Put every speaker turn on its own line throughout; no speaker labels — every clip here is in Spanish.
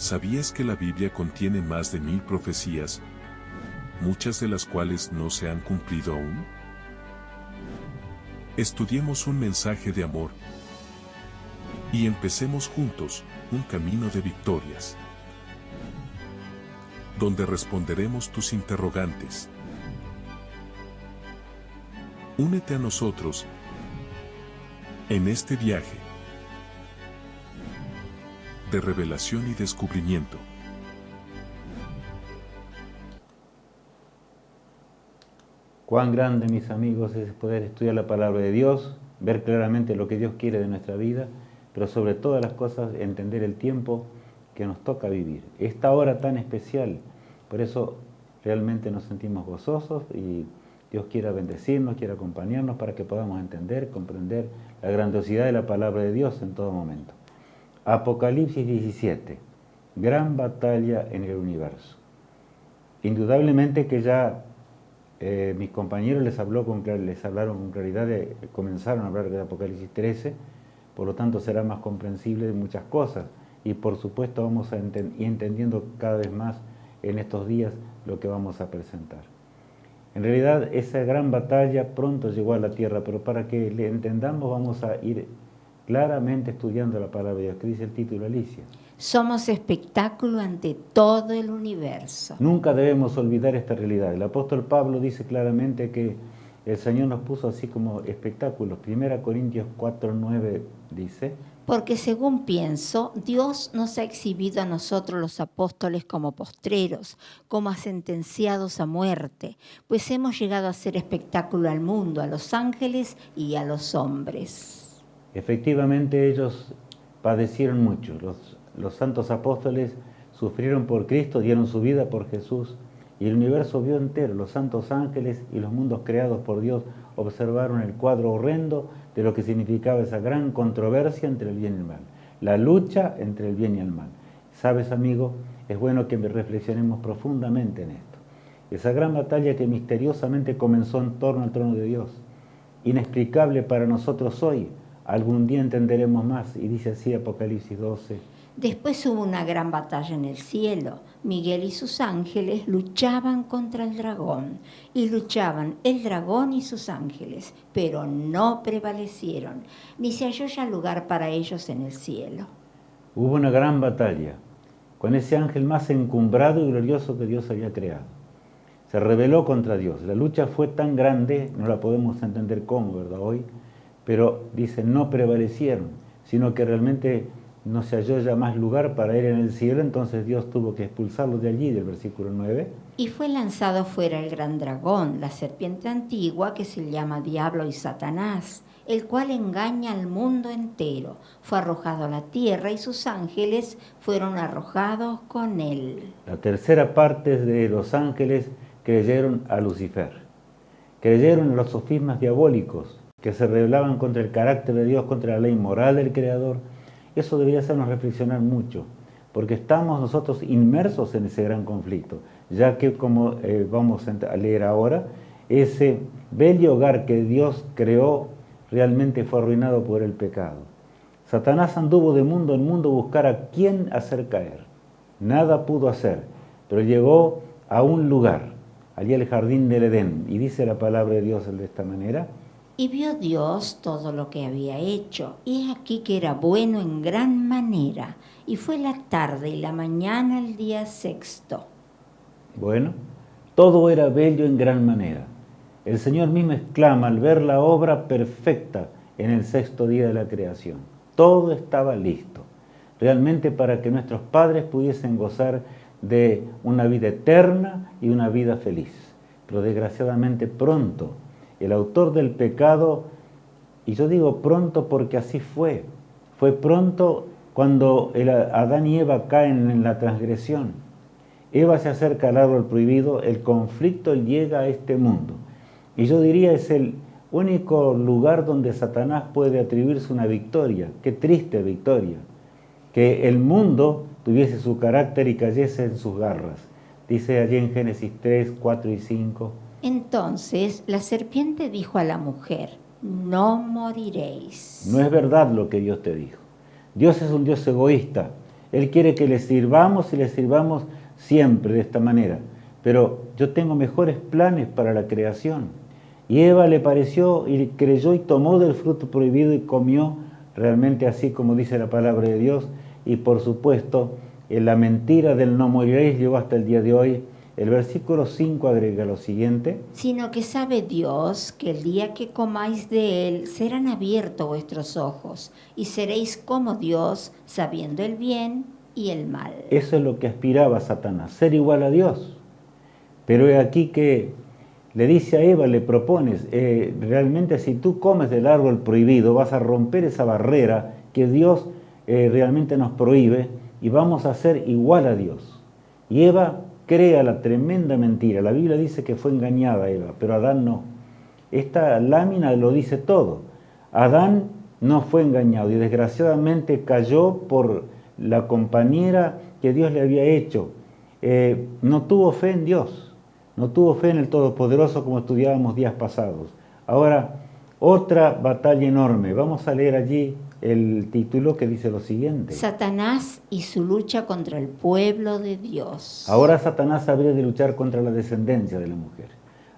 ¿Sabías que la Biblia contiene más de 1000 profecías, muchas de las cuales no se han cumplido aún? Estudiemos un mensaje de amor y empecemos juntos un camino de victorias, donde responderemos tus interrogantes. Únete a nosotros en este viaje de revelación y descubrimiento.
Cuán grande, mis amigos, es poder estudiar la palabra de Dios, ver claramente lo que Dios quiere de nuestra vida, pero sobre todas las cosas entender el tiempo que nos toca vivir. Esta hora tan especial, por eso realmente nos sentimos gozosos y Dios quiera bendecirnos, quiera acompañarnos para que podamos entender, comprender la grandiosidad de la palabra de Dios en todo momento. Apocalipsis 17, gran batalla en el universo. Indudablemente que ya mis compañeros les hablaron con claridad, comenzaron a hablar de Apocalipsis 13, por lo tanto será más comprensible de muchas cosas y por supuesto vamos a entendiendo cada vez más en estos días lo que vamos a presentar. En realidad esa gran batalla pronto llegó a la tierra, pero para que le entendamos vamos a ir claramente estudiando la palabra de Dios, que dice el título, Alicia.
Somos espectáculo ante todo el universo.
Nunca debemos olvidar esta realidad. El apóstol Pablo dice claramente que el Señor nos puso así como espectáculos. 1 Corintios 4:9 dice:
Porque según pienso, Dios nos ha exhibido a nosotros los apóstoles como postreros, como a sentenciados a muerte, pues hemos llegado a ser espectáculo al mundo, a los ángeles y a los hombres.
Efectivamente ellos padecieron mucho. Los santos apóstoles sufrieron por Cristo, dieron su vida por Jesús, y el universo vio entero, los santos ángeles y los mundos creados por Dios observaron el cuadro horrendo de lo que significaba esa gran controversia entre el bien y el mal, la lucha entre el bien y el mal. ¿Sabes, amigo? Es bueno que reflexionemos profundamente en esto. Esa gran batalla que misteriosamente comenzó en torno al trono de Dios, inexplicable para nosotros hoy, algún día entenderemos más, y dice así Apocalipsis 12.
Después hubo una gran batalla en el cielo. Miguel y sus ángeles luchaban contra el dragón, y luchaban el dragón y sus ángeles, pero no prevalecieron, ni se halló ya lugar para ellos en el cielo.
Hubo una gran batalla con ese ángel más encumbrado y glorioso que Dios había creado. Se rebeló contra Dios. La lucha fue tan grande, no la podemos entender cómo, ¿verdad? Hoy, pero dice, no prevalecieron, sino que realmente no se halló ya más lugar para él en el cielo, entonces Dios tuvo que expulsarlo de allí, del versículo 9.
Y fue lanzado fuera el gran dragón, la serpiente antigua que se llama Diablo y Satanás, el cual engaña al mundo entero. Fue arrojado a la tierra y sus ángeles fueron arrojados con él.
La tercera parte de los ángeles creyeron a Lucifer, creyeron en los sofismas diabólicos que se rebelaban contra el carácter de Dios, contra la ley moral del Creador. Eso debería hacernos reflexionar mucho, porque estamos nosotros inmersos en ese gran conflicto, ya que, como vamos a leer ahora, ese bello hogar que Dios creó realmente fue arruinado por el pecado. Satanás anduvo de mundo en mundo a buscar a quién hacer caer. Nada pudo hacer, pero llegó a un lugar, allí al jardín del Edén, y dice la palabra de Dios de esta manera:
Y vio Dios todo lo que había hecho, y aquí que era bueno en gran manera, y fue la tarde y la mañana el día sexto.
Bueno, todo era bello en gran manera. El Señor mismo exclama al ver la obra perfecta en el sexto día de la creación. Todo estaba listo, realmente para que nuestros padres pudiesen gozar de una vida eterna y una vida feliz. Pero desgraciadamente pronto, el autor del pecado, y yo digo pronto porque así fue pronto cuando Adán y Eva caen en la transgresión. Eva se acerca al árbol prohibido, el conflicto llega a este mundo. Y yo diría es el único lugar donde Satanás puede atribuirse una victoria. Qué triste victoria. Que el mundo tuviese su carácter y cayese en sus garras. Dice allí en Génesis 3, 4 y 5.
Entonces la serpiente dijo a la mujer: no moriréis.
No es verdad lo que Dios te dijo. Dios es un Dios egoísta. Él quiere que le sirvamos y le sirvamos siempre de esta manera. Pero yo tengo mejores planes para la creación. Y Eva le pareció y creyó y tomó del fruto prohibido y comió realmente así como dice la palabra de Dios. Y por supuesto, la mentira del no moriréis llegó hasta el día de hoy. El versículo 5 agrega lo siguiente.
Sino que sabe Dios que el día que comáis de él serán abiertos vuestros ojos y seréis como Dios, sabiendo el bien y el mal.
Eso es lo que aspiraba Satanás, ser igual a Dios. Pero es aquí que le dice a Eva, le propones, realmente si tú comes del árbol prohibido vas a romper esa barrera que Dios realmente nos prohíbe y vamos a ser igual a Dios. Y Eva crea la tremenda mentira. La Biblia dice que fue engañada Eva, pero Adán no. Esta lámina lo dice todo. Adán no fue engañado y desgraciadamente cayó por la compañera que Dios le había hecho. No tuvo fe en Dios. No tuvo fe en el Todopoderoso como estudiábamos días pasados. Ahora, otra batalla enorme. Vamos a leer allí el título que dice lo siguiente.
Satanás y su lucha contra el pueblo de Dios.
Ahora Satanás habría de luchar contra la descendencia de la mujer.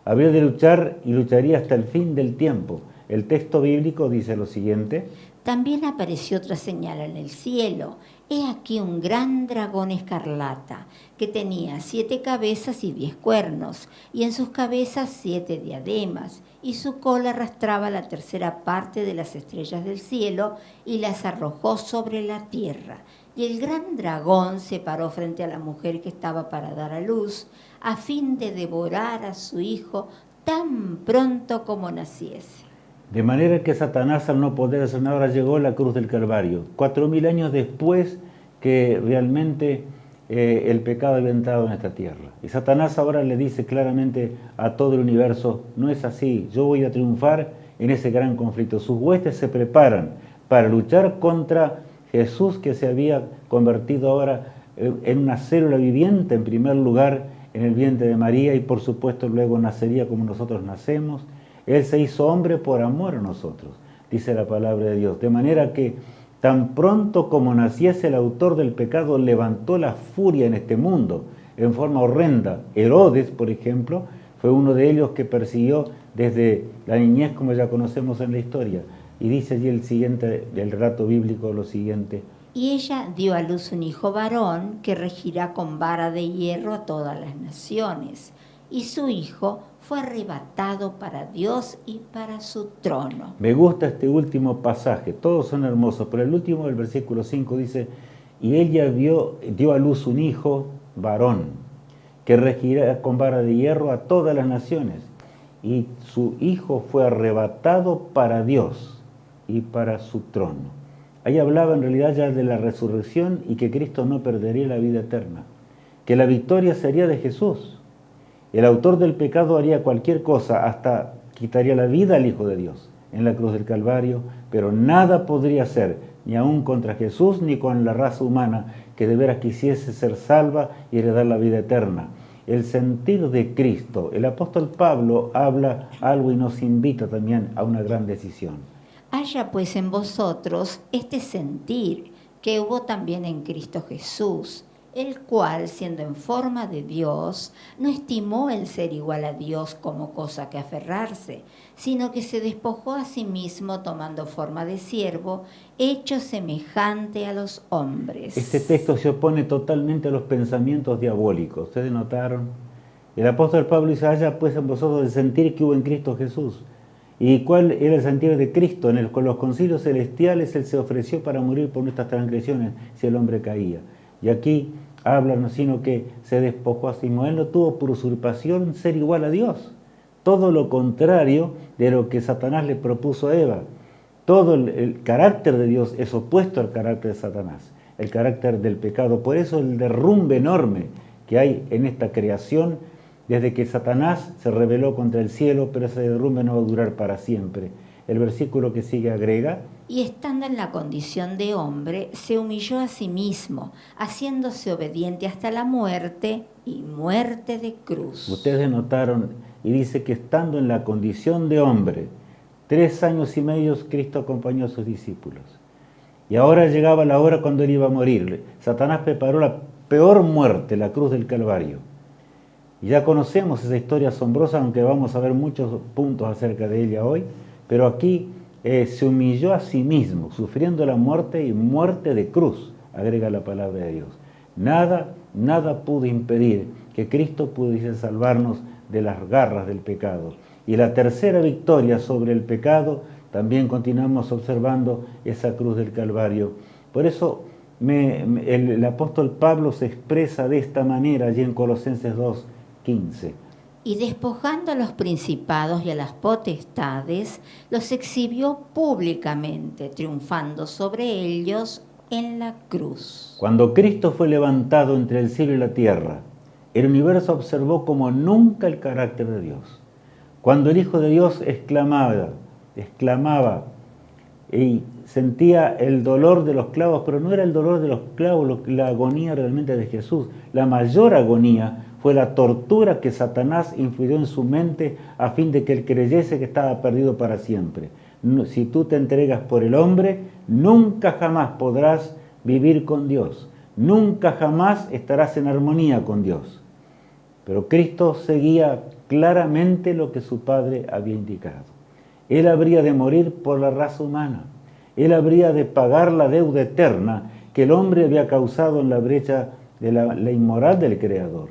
Habría de luchar y lucharía hasta el fin del tiempo. El texto bíblico dice lo siguiente.
También apareció otra señal en el cielo. He aquí un gran dragón escarlata, que tenía 7 cabezas y 10 cuernos, y en sus cabezas 7 diademas, y su cola arrastraba la tercera parte de las estrellas del cielo, y las arrojó sobre la tierra. Y el gran dragón se paró frente a la mujer que estaba para dar a luz, a fin de devorar a su hijo tan pronto como naciese.
De manera que Satanás, al no poder hacer nada, ahora llegó a la cruz del Calvario. 4000 años después que realmente el pecado había entrado en esta tierra. Y Satanás ahora le dice claramente a todo el universo, no es así, yo voy a triunfar en ese gran conflicto. Sus huestes se preparan para luchar contra Jesús, que se había convertido ahora en una célula viviente, en primer lugar, en el vientre de María, y por supuesto luego nacería como nosotros nacemos. Él se hizo hombre por amor a nosotros, dice la palabra de Dios. De manera que tan pronto como naciese el autor del pecado, levantó la furia en este mundo en forma horrenda. Herodes, por ejemplo, fue uno de ellos que persiguió desde la niñez, como ya conocemos en la historia. Y dice allí el relato bíblico lo siguiente.
Y ella dio a luz un hijo varón que regirá con vara de hierro a todas las naciones. Y su hijo fue arrebatado para Dios y para su trono.
Me gusta este último pasaje, todos son hermosos, pero el último del versículo 5 dice, y ella dio a luz un hijo varón, que regirá con vara de hierro a todas las naciones. Y su hijo fue arrebatado para Dios y para su trono. Ahí hablaba en realidad ya de la resurrección y que Cristo no perdería la vida eterna, que la victoria sería de Jesús. El autor del pecado haría cualquier cosa, hasta quitaría la vida al Hijo de Dios en la cruz del Calvario, pero nada podría hacer, ni aun contra Jesús, ni con la raza humana, que de veras quisiese ser salva y heredar la vida eterna. El sentir de Cristo. El apóstol Pablo habla algo y nos invita también a una gran decisión.
Haya pues en vosotros este sentir que hubo también en Cristo Jesús, el cual, siendo en forma de Dios, no estimó el ser igual a Dios como cosa que aferrarse, sino que se despojó a sí mismo tomando forma de siervo, hecho semejante a los hombres.
Este texto se opone totalmente a los pensamientos diabólicos. ¿Ustedes notaron? El apóstol Pablo dice, haya pues en vosotros el sentir que hubo en Cristo Jesús. ¿Y cuál era el sentir de Cristo? Con los concilios celestiales Él se ofreció para morir por nuestras transgresiones si el hombre caía. Y aquí habla, no sino que se despojó a sí mismo. Él no tuvo por usurpación ser igual a Dios. Todo lo contrario de lo que Satanás le propuso a Eva. Todo el carácter de Dios es opuesto al carácter de Satanás, el carácter del pecado. Por eso el derrumbe enorme que hay en esta creación, desde que Satanás se rebeló contra el cielo, pero ese derrumbe no va a durar para siempre. El versículo que sigue agrega,
y estando en la condición de hombre, se humilló a sí mismo, haciéndose obediente hasta la muerte y muerte de cruz.
Ustedes notaron, y dice que estando en la condición de hombre, 3 años y medio Cristo acompañó a sus discípulos. Y ahora llegaba la hora cuando él iba a morir. Satanás preparó la peor muerte, la cruz del Calvario. Y ya conocemos esa historia asombrosa, aunque vamos a ver muchos puntos acerca de ella hoy, pero aquí se humilló a sí mismo, sufriendo la muerte y muerte de cruz, agrega la palabra de Dios. Nada pudo impedir que Cristo pudiese salvarnos de las garras del pecado. Y la tercera victoria sobre el pecado, también continuamos observando esa cruz del Calvario. Por eso el apóstol Pablo se expresa de esta manera allí en Colosenses 2:15.
Y despojando a los principados y a las potestades, los exhibió públicamente, triunfando sobre ellos en la cruz.
Cuando Cristo fue levantado entre el cielo y la tierra, el universo observó como nunca el carácter de Dios. Cuando el Hijo de Dios exclamaba y sentía el dolor de los clavos, pero no era el dolor de los clavos la agonía realmente de Jesús. La mayor agonía fue la tortura que Satanás influyó en su mente a fin de que él creyese que estaba perdido para siempre. Si tú te entregas por el hombre, nunca jamás podrás vivir con Dios. Nunca jamás estarás en armonía con Dios. Pero Cristo seguía claramente lo que su Padre había indicado. Él habría de morir por la raza humana. Él habría de pagar la deuda eterna que el hombre había causado en la brecha de la inmoral del Creador.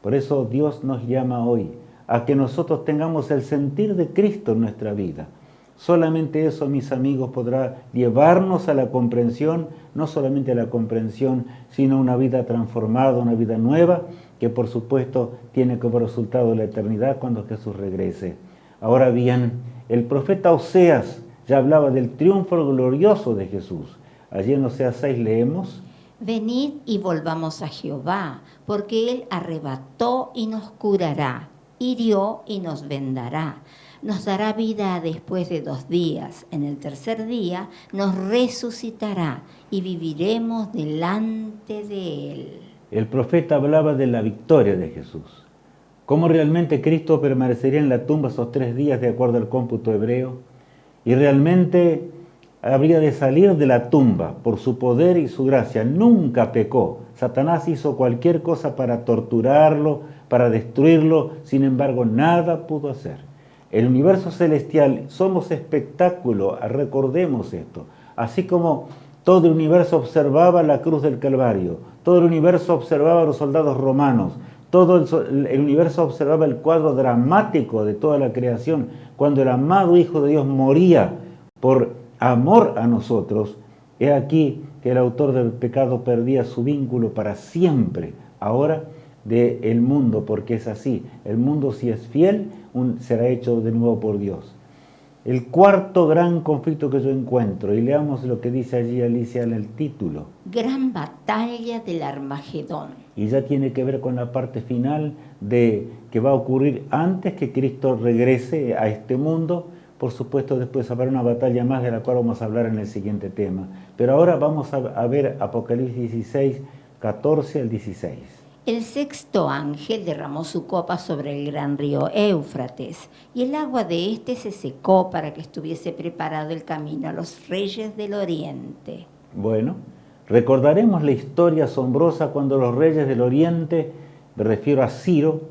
Por eso Dios nos llama hoy a que nosotros tengamos el sentir de Cristo en nuestra vida. Solamente eso, mis amigos, podrá llevarnos a la comprensión, no solamente a la comprensión, sino una vida transformada, una vida nueva, que por supuesto tiene como resultado la eternidad cuando Jesús regrese. Ahora bien, el profeta Oseas ya hablaba del triunfo glorioso de Jesús. Allí en Oseas 6 leemos:
Venid y volvamos a Jehová, porque Él arrebató y nos curará, hirió y nos vendará. Nos dará vida después de 2 días. En el tercer día nos resucitará y viviremos delante de Él.
El profeta hablaba de la victoria de Jesús. Cómo realmente Cristo permanecería en la tumba esos 3 días de acuerdo al cómputo hebreo. Y realmente habría de salir de la tumba por su poder y su gracia. Nunca pecó. Satanás hizo cualquier cosa para torturarlo, para destruirlo. Sin embargo, nada pudo hacer. El universo celestial somos espectáculo, recordemos esto. Así como todo el universo observaba la cruz del Calvario, todo el universo observaba a los soldados romanos, todo el universo observaba el cuadro dramático de toda la creación, cuando el amado Hijo de Dios moría por amor a nosotros. He aquí que el autor del pecado perdía su vínculo para siempre, ahora del mundo, porque es así. El mundo, si es fiel, será hecho de nuevo por Dios. El cuarto gran conflicto que yo encuentro, y leamos lo que dice allí Alicia en el título.
Gran batalla del Armagedón.
Y ya tiene que ver con la parte final de que va a ocurrir antes que Cristo regrese a este mundo. Por supuesto, después habrá una batalla más de la cual vamos a hablar en el siguiente tema. Pero ahora vamos a ver Apocalipsis 16, 14 al 16.
El sexto ángel derramó su copa sobre el gran río Éufrates, y el agua de éste se secó para que estuviese preparado el camino a los reyes del oriente.
Bueno, recordaremos la historia asombrosa cuando los reyes del oriente, me refiero a Ciro,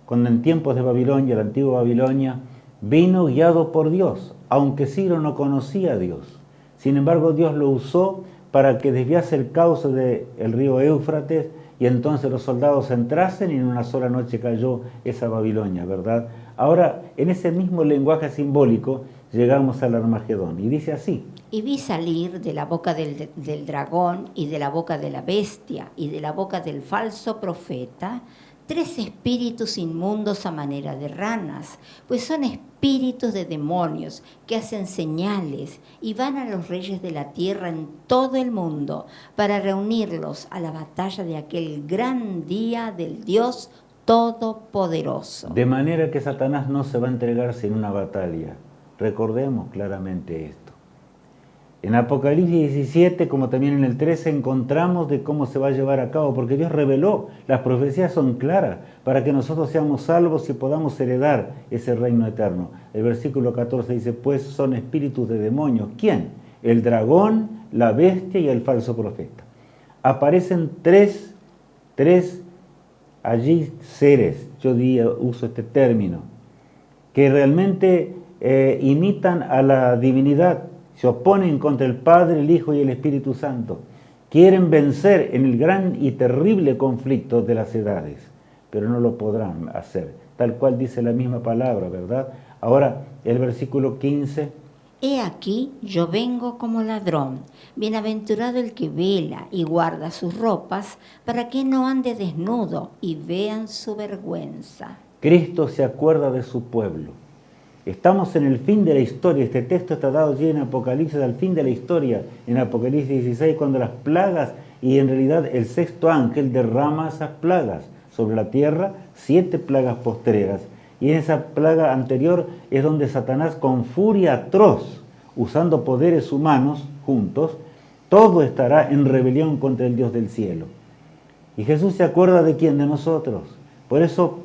cuando en tiempos de Babilonia, la antigua Babilonia, vino guiado por Dios, aunque Ciro no conocía a Dios. Sin embargo, Dios lo usó para que desviase el cauce del río Éufrates, y entonces los soldados entrasen y en una sola noche cayó esa Babilonia, ¿verdad? Ahora, en ese mismo lenguaje simbólico, llegamos al Armagedón, y dice así.
Y vi salir de la boca del dragón y de la boca de la bestia y de la boca del falso profeta 3 espíritus inmundos a manera de ranas, pues son espíritus de demonios que hacen señales y van a los reyes de la tierra en todo el mundo para reunirlos a la batalla de aquel gran día del Dios Todopoderoso.
De manera que Satanás no se va a entregar sin una batalla. Recordemos claramente esto. En Apocalipsis 17, como también en el 13, encontramos de cómo se va a llevar a cabo, porque Dios reveló, las profecías son claras, para que nosotros seamos salvos y podamos heredar ese reino eterno. El versículo 14 dice, pues son espíritus de demonios. ¿Quién? El dragón, la bestia y el falso profeta. Aparecen tres allí seres, yo uso este término, que realmente imitan a la divinidad, se oponen contra el Padre, el Hijo y el Espíritu Santo. Quieren vencer en el gran y terrible conflicto de las edades, pero no lo podrán hacer, tal cual dice la misma palabra, ¿verdad? Ahora, el versículo 15.
He aquí, yo vengo como ladrón. Bienaventurado el que vela y guarda sus ropas, para que no ande desnudo y vean su vergüenza.
Cristo se acuerda de su pueblo. Estamos en el fin de la historia. Este texto está dado allí en Apocalipsis, al fin de la historia, en Apocalipsis 16, cuando las plagas, y en realidad el sexto ángel derrama esas plagas sobre la tierra, 7 plagas postreras. Y en esa plaga anterior es donde Satanás, con furia atroz, usando poderes humanos juntos, todo estará en rebelión contra el Dios del cielo. Y Jesús se acuerda de quién, de nosotros. Por eso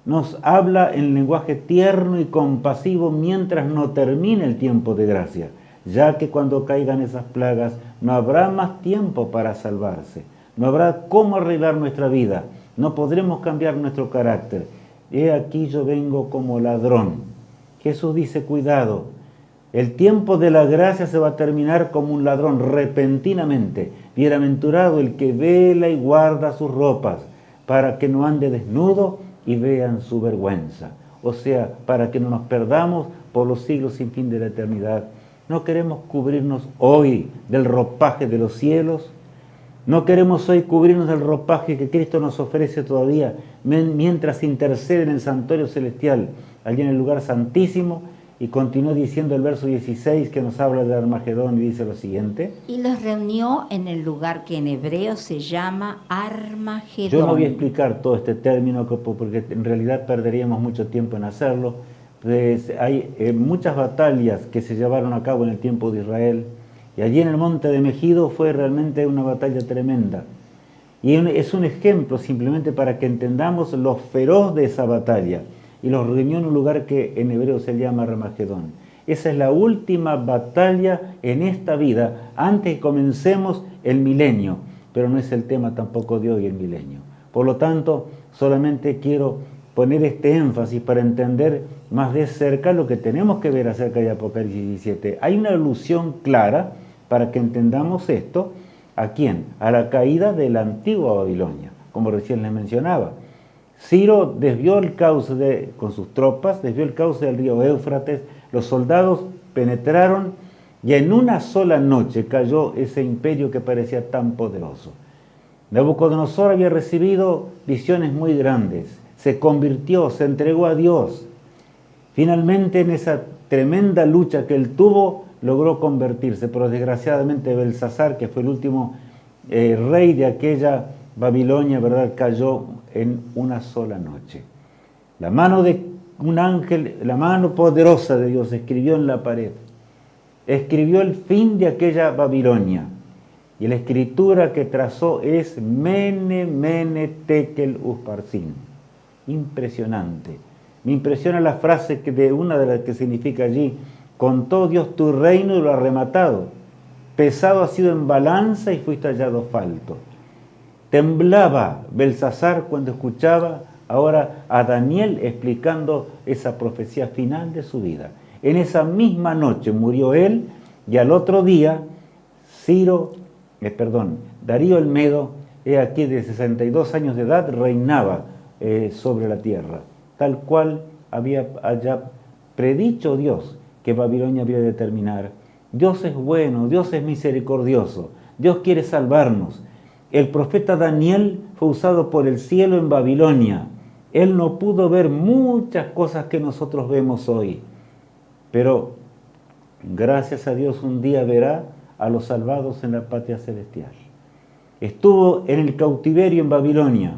nos habla en lenguaje tierno y compasivo mientras no termine el tiempo de gracia, ya que cuando caigan esas plagas no habrá más tiempo para salvarse, no habrá cómo arreglar nuestra vida, no podremos cambiar nuestro carácter. He aquí yo vengo como ladrón. Jesús dice, cuidado, el tiempo de la gracia se va a terminar como un ladrón, repentinamente. Bienaventurado el que vela y guarda sus ropas, para que no ande desnudo y vean su vergüenza. O sea, para que no nos perdamos por los siglos sin fin de la eternidad. No queremos cubrirnos hoy del ropaje de los cielos. No queremos hoy cubrirnos del ropaje que Cristo nos ofrece todavía mientras intercede en el santuario celestial, allí en el lugar santísimo. Y continúa diciendo el verso 16 que nos habla de Armagedón y dice lo siguiente.
Y los reunió en el lugar que en hebreo se llama Armagedón.
Yo no voy a explicar todo este término porque en realidad perderíamos mucho tiempo en hacerlo. Pues hay muchas batallas que se llevaron a cabo en el tiempo de Israel. Y allí en el monte de Megido fue realmente una batalla tremenda. Y es un ejemplo simplemente para que entendamos lo feroz de esa batalla. Y los reunió en un lugar que en hebreo se llama Armagedón. Esa es la última batalla en esta vida, antes que comencemos el milenio. Pero no es el tema tampoco de hoy el milenio. Por lo tanto, solamente quiero poner este énfasis para entender más de cerca lo que tenemos que ver acerca de Apocalipsis 17. Hay una alusión clara para que entendamos esto. ¿A quién? A la caída de la antigua Babilonia, como recién les mencionaba. Ciro desvió el cauce con sus tropas, desvió el cauce del río Éufrates, los soldados penetraron y en una sola noche cayó ese imperio que parecía tan poderoso. Nabucodonosor había recibido visiones muy grandes, se convirtió, se entregó a Dios. Finalmente en esa tremenda lucha que él tuvo, logró convertirse, pero desgraciadamente Belsasar, que fue el último rey de aquella Babilonia, ¿verdad?, cayó en una sola noche. La mano de un ángel, la mano poderosa de Dios escribió en la pared, escribió el fin de aquella Babilonia, y la escritura que trazó es Mene, Mene, Tekel, Usparsin. Impresionante. Me impresiona la frase de una de las que significa allí: contó Dios tu reino y lo ha rematado. Pesado ha sido en balanza y fuiste hallado falto. Temblaba Belsasar cuando escuchaba ahora a Daniel explicando esa profecía final de su vida. En esa misma noche murió él y al otro día Darío el Medo, he aquí de 62 años de edad, reinaba sobre la tierra, tal cual había allá predicho Dios que Babilonia había de terminar. Dios es bueno, Dios es misericordioso, Dios quiere salvarnos. El profeta Daniel fue usado por el cielo en Babilonia. Él no pudo ver muchas cosas que nosotros vemos hoy, pero gracias a Dios un día verá a los salvados en la patria celestial. Estuvo en el cautiverio en Babilonia,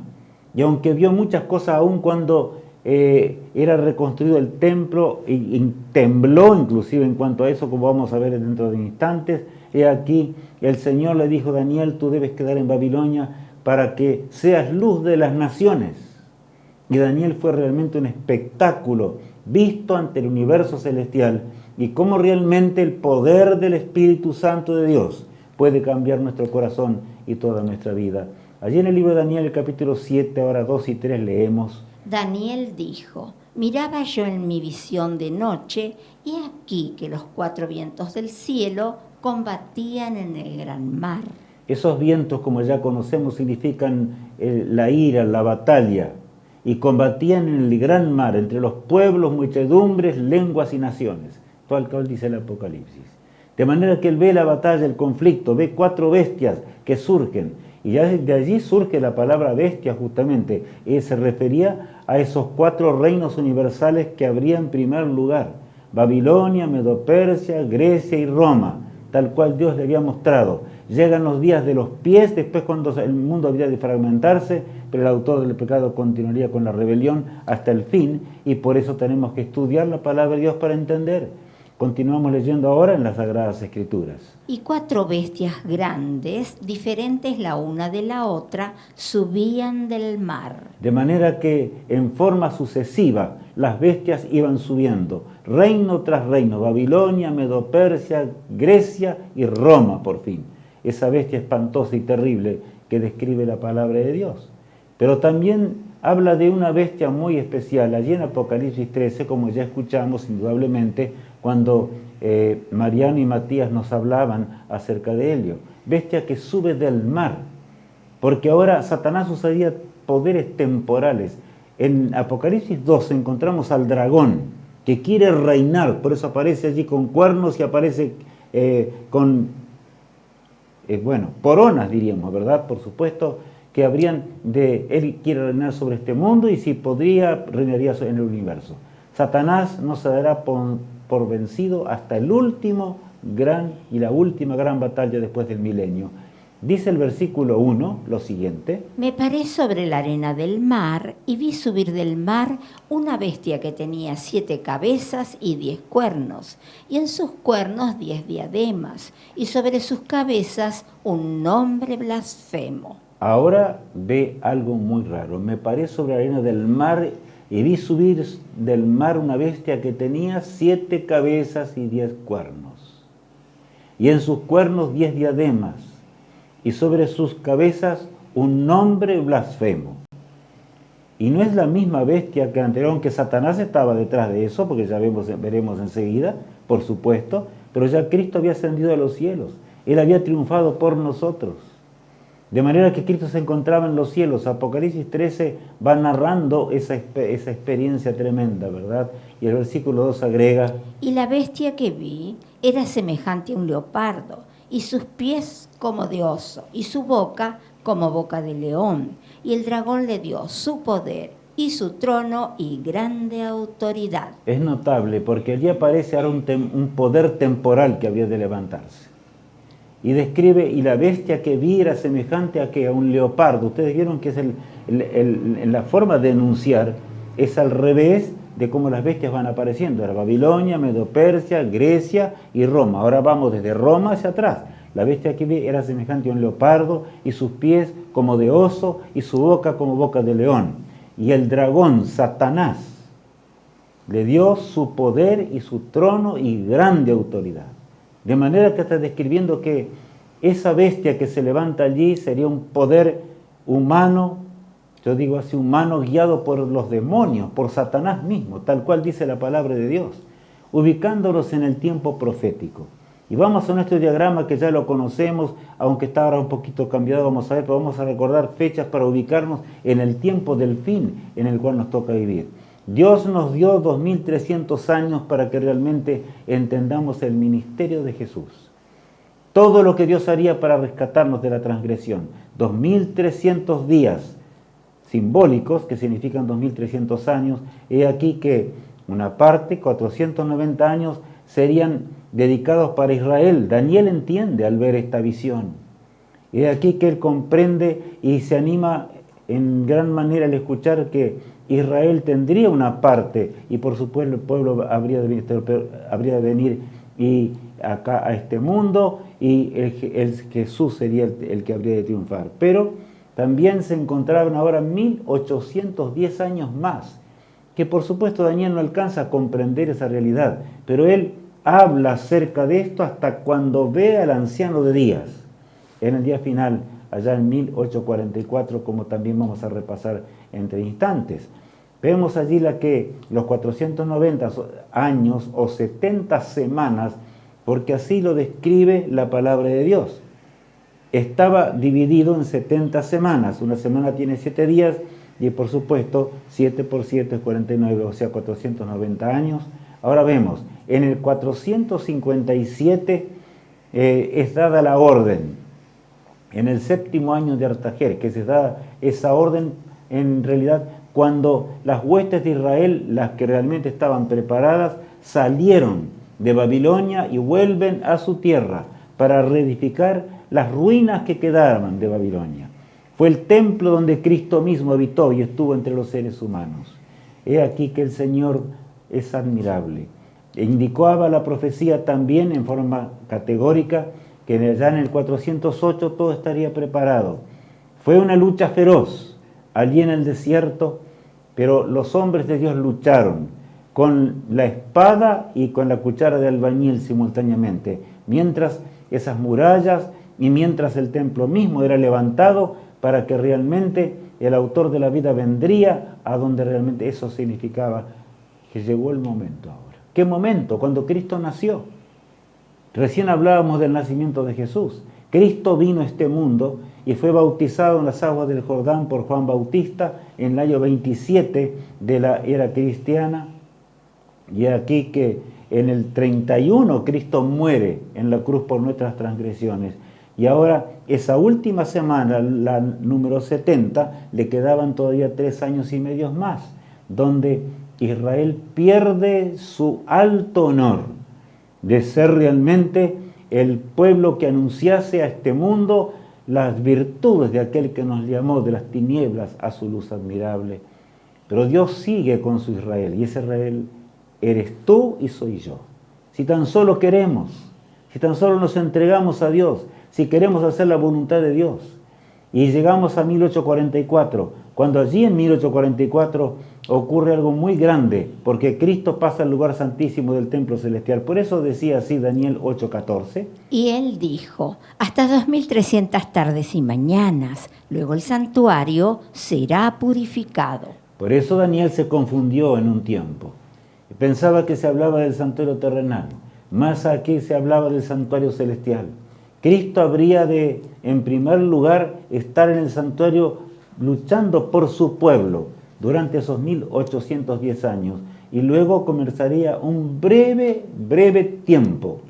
y aunque vio muchas cosas aún cuando era reconstruido el templo, y tembló inclusive en cuanto a eso, como vamos a ver dentro de instantes. He aquí, el Señor le dijo a Daniel: tú debes quedar en Babilonia para que seas luz de las naciones. Y Daniel fue realmente un espectáculo visto ante el universo celestial, y cómo realmente el poder del Espíritu Santo de Dios puede cambiar nuestro corazón y toda nuestra vida. Allí en el libro de Daniel, el capítulo 7, ahora 2 y 3 leemos:
Daniel dijo: miraba yo en mi visión de noche, y aquí que los 4 vientos del cielo combatían en el gran mar.
Esos vientos, como ya conocemos, significan la ira, la batalla, y combatían en el gran mar, entre los pueblos, muchedumbres, lenguas y naciones, tal cual dice el Apocalipsis. De manera que él ve la batalla, el conflicto, ve 4 bestias que surgen, y ya de allí surge la palabra bestia justamente, y se refería a esos 4 reinos universales que habría en primer lugar: Babilonia, Medo-Persia, Grecia y Roma, tal cual Dios le había mostrado. Llegan los días de los pies, después cuando el mundo habría de fragmentarse, pero el autor del pecado continuaría con la rebelión hasta el fin, y por eso tenemos que estudiar la palabra de Dios para entender. Continuamos leyendo ahora en las Sagradas Escrituras.
Y 4 bestias grandes, diferentes la una de la otra, subían del mar.
De manera que en forma sucesiva las bestias iban subiendo, reino tras reino: Babilonia, Medo-Persia, Grecia y Roma por fin. Esa bestia espantosa y terrible que describe la palabra de Dios. Pero también habla de una bestia muy especial. Allí en Apocalipsis 13, como ya escuchamos indudablemente, cuando Mariano y Matías nos hablaban acerca de Helio. Bestia que sube del mar, porque ahora Satanás usaría poderes temporales. En Apocalipsis 12 encontramos al dragón, que quiere reinar, por eso aparece allí con cuernos y aparece con coronas, diríamos, ¿verdad? Por supuesto que él quiere reinar sobre este mundo, y si podría, reinaría en el universo. Satanás no se dará por vencido hasta el último la última gran batalla después del milenio. Dice el versículo 1 lo siguiente:
Me paré sobre la arena del mar y vi subir del mar una bestia que tenía 7 cabezas y 10 cuernos, y en sus cuernos 10 diademas, y sobre sus cabezas un nombre blasfemo.
Ahora ve algo muy raro. Me paré sobre la arena del mar y vi subir del mar una bestia que tenía 7 cabezas y 10 cuernos, y en sus cuernos 10 diademas, y sobre sus cabezas un nombre blasfemo. Y no es la misma bestia que anterior, aunque Satanás estaba detrás de eso, porque ya veremos enseguida, por supuesto, pero ya Cristo había ascendido a los cielos. Él había triunfado por nosotros. De manera que Cristo se encontraba en los cielos. Apocalipsis 13 va narrando esa experiencia tremenda, ¿verdad? Y el versículo 2 agrega:
Y la bestia que vi era semejante a un leopardo, y sus pies como de oso, y su boca como boca de león. Y el dragón le dio su poder y su trono y grande autoridad.
Es notable porque allí aparece ahora un poder temporal que había de levantarse. Y describe: y la bestia que vi era semejante a un leopardo. Ustedes vieron que es la forma de enunciar es al revés de cómo las bestias van apareciendo. Era Babilonia, Medo-Persia, Grecia y Roma. Ahora vamos desde Roma hacia atrás. La bestia que vi era semejante a un leopardo, y sus pies como de oso, y su boca como boca de león. Y el dragón, Satanás, le dio su poder y su trono y grande autoridad. De manera que está describiendo que esa bestia que se levanta allí sería un poder humano, yo digo así, humano, guiado por los demonios, por Satanás mismo, tal cual dice la palabra de Dios, ubicándolos en el tiempo profético. Y vamos a nuestro diagrama, que ya lo conocemos, aunque está ahora un poquito cambiado, vamos a ver, pero vamos a recordar fechas para ubicarnos en el tiempo del fin en el cual nos toca vivir. Dios nos dio 2300 años para que realmente entendamos el ministerio de Jesús. Todo lo que Dios haría para rescatarnos de la transgresión. 2300 días simbólicos, que significan 2300 años. He aquí que una parte, 490 años, serían dedicados para Israel. Daniel entiende al ver esta visión. He aquí que él comprende y se anima en gran manera al escuchar que Israel tendría una parte, y por supuesto el pueblo habría de venir y acá a este mundo, y Jesús sería el que habría de triunfar. Pero también se encontraban ahora 1810 años más, que por supuesto Daniel no alcanza a comprender esa realidad, pero él habla acerca de esto hasta cuando ve al anciano de días. en el día final, allá en 1844, como también vamos a repasar entre instantes. Vemos allí los 490 años o 70 semanas, porque así lo describe la palabra de Dios. Estaba dividido en 70 semanas. Una semana tiene 7 días y por supuesto 7 por 7 es 49, o sea 490 años. Ahora vemos, en el 457 es dada la orden. En el 7º año de Artajer, que se da esa orden en realidad cuando las huestes de Israel, las que realmente estaban preparadas, salieron de Babilonia y vuelven a su tierra para reedificar las ruinas que quedaban de Babilonia. Fue el templo donde Cristo mismo habitó y estuvo entre los seres humanos. He aquí que el Señor es admirable. E indicaba la profecía también en forma categórica que ya en el 408 todo estaría preparado. Fue una lucha feroz allí en el desierto, pero los hombres de Dios lucharon con la espada y con la cuchara de albañil simultáneamente, mientras esas murallas y mientras el templo mismo era levantado para que realmente el autor de la vida vendría a donde realmente eso significaba que llegó el momento ahora. ¿Qué momento? Cuando Cristo nació. Recién hablábamos del nacimiento de Jesús. Cristo vino a este mundo y fue bautizado en las aguas del Jordán por Juan Bautista en el año 27 de la era cristiana. Y aquí que en el 31 Cristo muere en la cruz por nuestras transgresiones. Y ahora esa última semana, la número 70, le quedaban todavía 3 años y medio más, donde Israel pierde su alto honor de ser realmente el pueblo que anunciase a este mundo las virtudes de aquel que nos llamó de las tinieblas a su luz admirable. Pero Dios sigue con su Israel, y ese Israel eres tú y soy yo. Si tan solo queremos, si tan solo nos entregamos a Dios, si queremos hacer la voluntad de Dios. Y llegamos a 1844, cuando allí en 1844 ocurre algo muy grande, porque Cristo pasa al lugar santísimo del templo celestial. Por eso decía así Daniel 8:14.
Y él dijo, hasta 2300 tardes y mañanas, luego el santuario será purificado.
Por eso Daniel se confundió en un tiempo. Pensaba que se hablaba del santuario terrenal, más aquí se hablaba del santuario celestial. Cristo habría de, en primer lugar, estar en el santuario luchando por su pueblo durante esos 1810 años, y luego comenzaría un breve tiempo.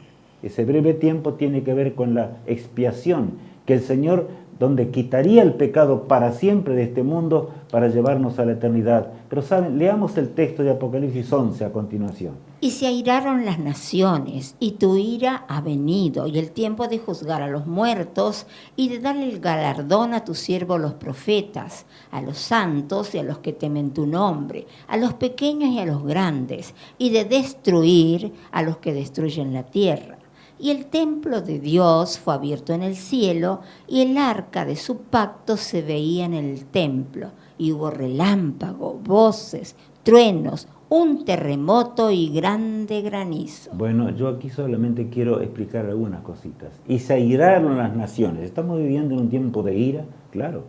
Ese breve tiempo tiene que ver con la expiación, que el Señor, donde quitaría el pecado para siempre de este mundo, para llevarnos a la eternidad. Pero saben, leamos el texto de Apocalipsis 11 a continuación.
Y se airaron las naciones, y tu ira ha venido, y el tiempo de juzgar a los muertos, y de darle el galardón a tus siervos los profetas, a los santos y a los que temen tu nombre, a los pequeños y a los grandes, y de destruir a los que destruyen la tierra. Y el templo de Dios fue abierto en el cielo, y el arca de su pacto se veía en el templo, y hubo relámpago, voces, truenos, un terremoto y grande granizo.
Bueno, yo aquí solamente quiero explicar algunas cositas. Y se airaron las naciones. ¿Estamos viviendo en un tiempo de ira? Claro.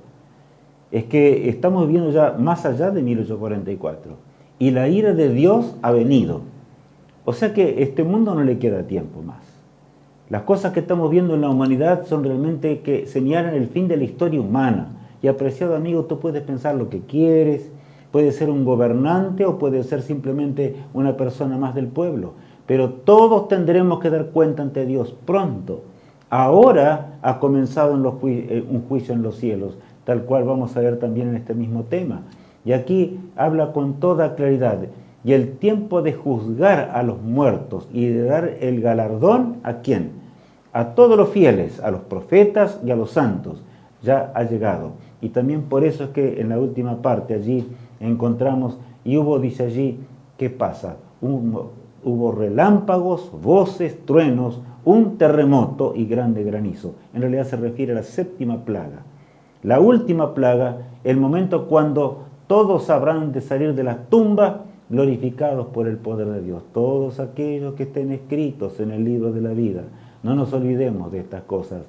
Es que estamos viviendo ya más allá de 1844. Y la ira de Dios ha venido. O sea que a este mundo no le queda tiempo más. Las cosas que estamos viendo en la humanidad son realmente que señalan el fin de la historia humana. Y apreciado amigo, tú puedes pensar lo que quieres, puede ser un gobernante o puede ser simplemente una persona más del pueblo. Pero todos tendremos que dar cuenta ante Dios pronto. Ahora ha comenzado un juicio en los cielos, tal cual vamos a ver también en este mismo tema. Y aquí habla con toda claridad. Y el tiempo de juzgar a los muertos y de dar el galardón, ¿a quién? A todos los fieles, a los profetas y a los santos, ya ha llegado. Y también por eso es que en la última parte allí encontramos, y hubo, dice allí, ¿qué pasa? Hubo relámpagos, voces, truenos, un terremoto y grande granizo. En realidad se refiere a la 7ª plaga. La última plaga, el momento cuando todos habrán de salir de las tumbas glorificados por el poder de Dios. Todos aquellos que estén escritos en el libro de la vida. No nos olvidemos de estas cosas.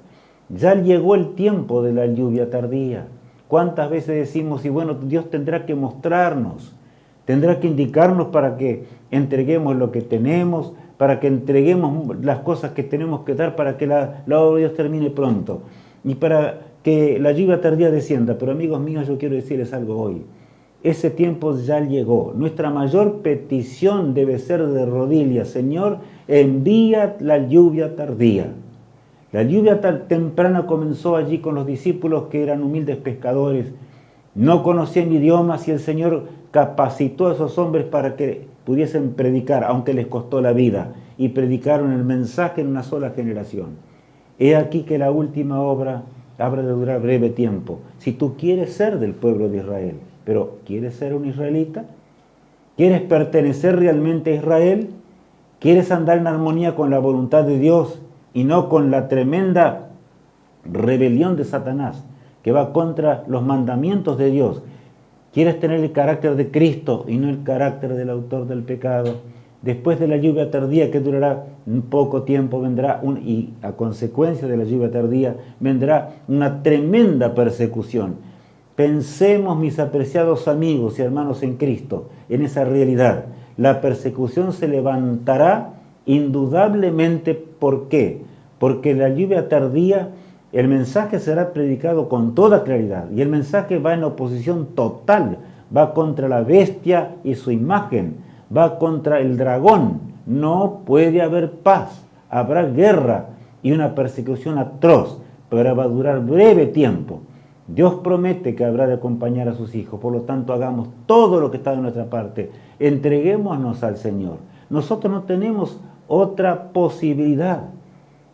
Ya llegó el tiempo de la lluvia tardía. ¿Cuántas veces decimos, y bueno, Dios tendrá que mostrarnos, tendrá que indicarnos para que entreguemos lo que tenemos, para que entreguemos las cosas que tenemos que dar, para que la obra de Dios termine pronto y para que la lluvia tardía descienda? Pero amigos míos, yo quiero decirles algo hoy. Ese tiempo ya llegó. Nuestra mayor petición debe ser de rodillas: Señor, envía la lluvia tardía. La lluvia temprana comenzó allí con los discípulos, que eran humildes pescadores, no conocían idiomas, y el Señor capacitó a esos hombres para que pudiesen predicar, aunque les costó la vida, y predicaron el mensaje en una sola generación. He aquí que la última obra habrá de durar breve tiempo. Si tú quieres ser del pueblo de Israel, pero ¿quieres ser un israelita? ¿Quieres pertenecer realmente a Israel? ¿Quieres andar en armonía con la voluntad de Dios y no con la tremenda rebelión de Satanás, que va contra los mandamientos de Dios? ¿Quieres tener el carácter de Cristo y no el carácter del autor del pecado? Después de la lluvia tardía, que durará un poco tiempo, y a consecuencia de la lluvia tardía vendrá una tremenda persecución. Pensemos, mis apreciados amigos y hermanos en Cristo, en esa realidad. La persecución se levantará indudablemente. ¿Por qué? Porque la lluvia tardía, el mensaje será predicado con toda claridad, y el mensaje va en oposición total, va contra la bestia y su imagen, va contra el dragón. No puede haber paz, habrá guerra y una persecución atroz, pero va a durar breve tiempo. Dios promete que habrá de acompañar a sus hijos, por lo tanto hagamos todo lo que está de nuestra parte, entreguémonos al Señor. Nosotros no tenemos otra posibilidad,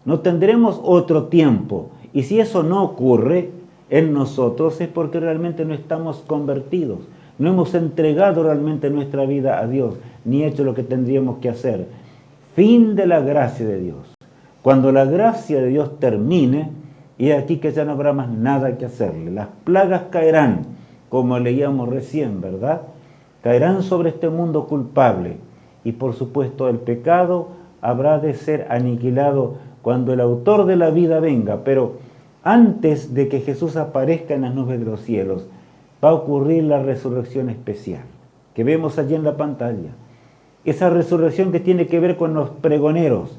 no tendremos otro tiempo, y si eso no ocurre en nosotros es porque realmente no estamos convertidos, no hemos entregado realmente nuestra vida a Dios, ni hecho lo que tendríamos que hacer. Fin de la gracia de Dios. Cuando la gracia de Dios termine, y aquí que ya no habrá más nada que hacerle. Las plagas caerán, como leíamos recién, ¿verdad? Caerán sobre este mundo culpable, y por supuesto el pecado habrá de ser aniquilado cuando el autor de la vida venga. Pero antes de que Jesús aparezca en las nubes de los cielos, va a ocurrir la resurrección especial, que vemos allí en la pantalla. Esa resurrección que tiene que ver con los pregoneros,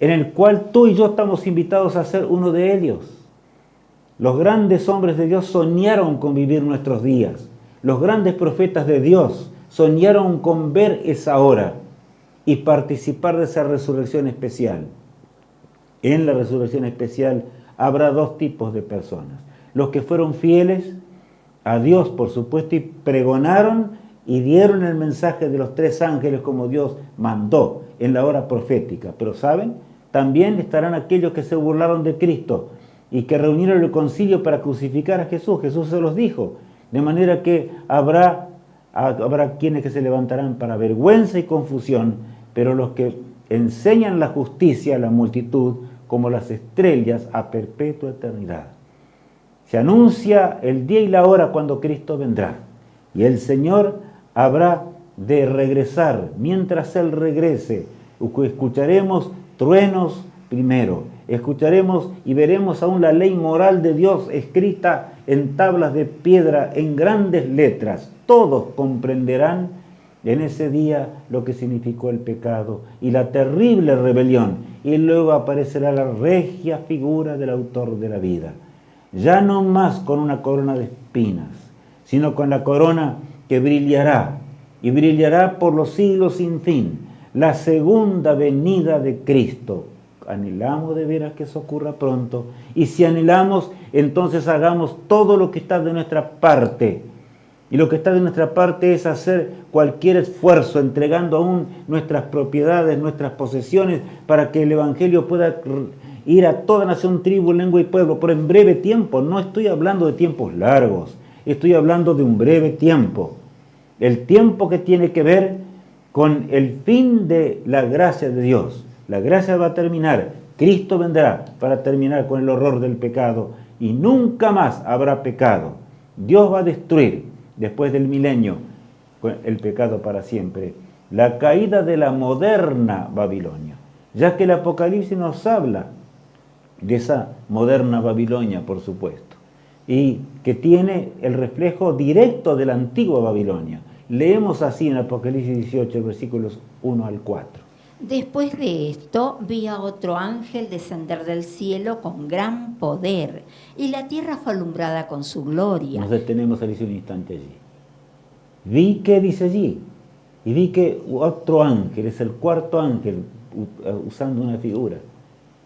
en el cual tú y yo estamos invitados a ser uno de ellos. Los grandes hombres de Dios soñaron con vivir nuestros días. Los grandes profetas de Dios soñaron con ver esa hora y participar de esa resurrección especial. En la resurrección especial habrá dos tipos de personas: los que fueron fieles a Dios, por supuesto, y pregonaron y dieron el mensaje de los 3 ángeles como Dios mandó en la hora profética. Pero ¿saben? También estarán aquellos que se burlaron de Cristo y que reunieron el concilio para crucificar a Jesús. Jesús se los dijo. De manera que habrá quienes que se levantarán para vergüenza y confusión, pero los que enseñan la justicia a la multitud, como las estrellas, a perpetua eternidad. Se anuncia el día y la hora cuando Cristo vendrá, y el Señor habrá de regresar. Mientras Él regrese, escucharemos truenos primero, escucharemos y veremos aún la ley moral de Dios escrita en tablas de piedra en grandes letras. Todos comprenderán en ese día lo que significó el pecado y la terrible rebelión, y luego aparecerá la regia figura del autor de la vida, ya no más con una corona de espinas, sino con la corona que brillará, y brillará por los siglos sin fin, la segunda venida de Cristo. Anhelamos de veras que eso ocurra pronto, y si anhelamos, entonces hagamos todo lo que está de nuestra parte. Y lo que está de nuestra parte es hacer cualquier esfuerzo, entregando aún nuestras propiedades, nuestras posesiones, para que el Evangelio pueda ir a toda nación, tribu, lengua y pueblo, pero en breve tiempo. No estoy hablando de tiempos largos, estoy hablando de un breve tiempo. El tiempo que tiene que ver con el fin de la gracia de Dios. La gracia va a terminar, Cristo vendrá para terminar con el horror del pecado, y nunca más habrá pecado. Dios va a destruir, después del milenio, el pecado para siempre. La caída de la moderna Babilonia, ya que el Apocalipsis nos habla de esa moderna Babilonia, por supuesto, y que tiene el reflejo directo de la antigua Babilonia. Leemos así en Apocalipsis 18, versículos 1 al 4.
Después de esto vi a otro ángel descender del cielo con gran poder, y la tierra fue alumbrada con su gloria.
Nos detenemos allí un instante allí. Vi que dice allí, y vi que otro ángel, es el cuarto ángel, usando una figura,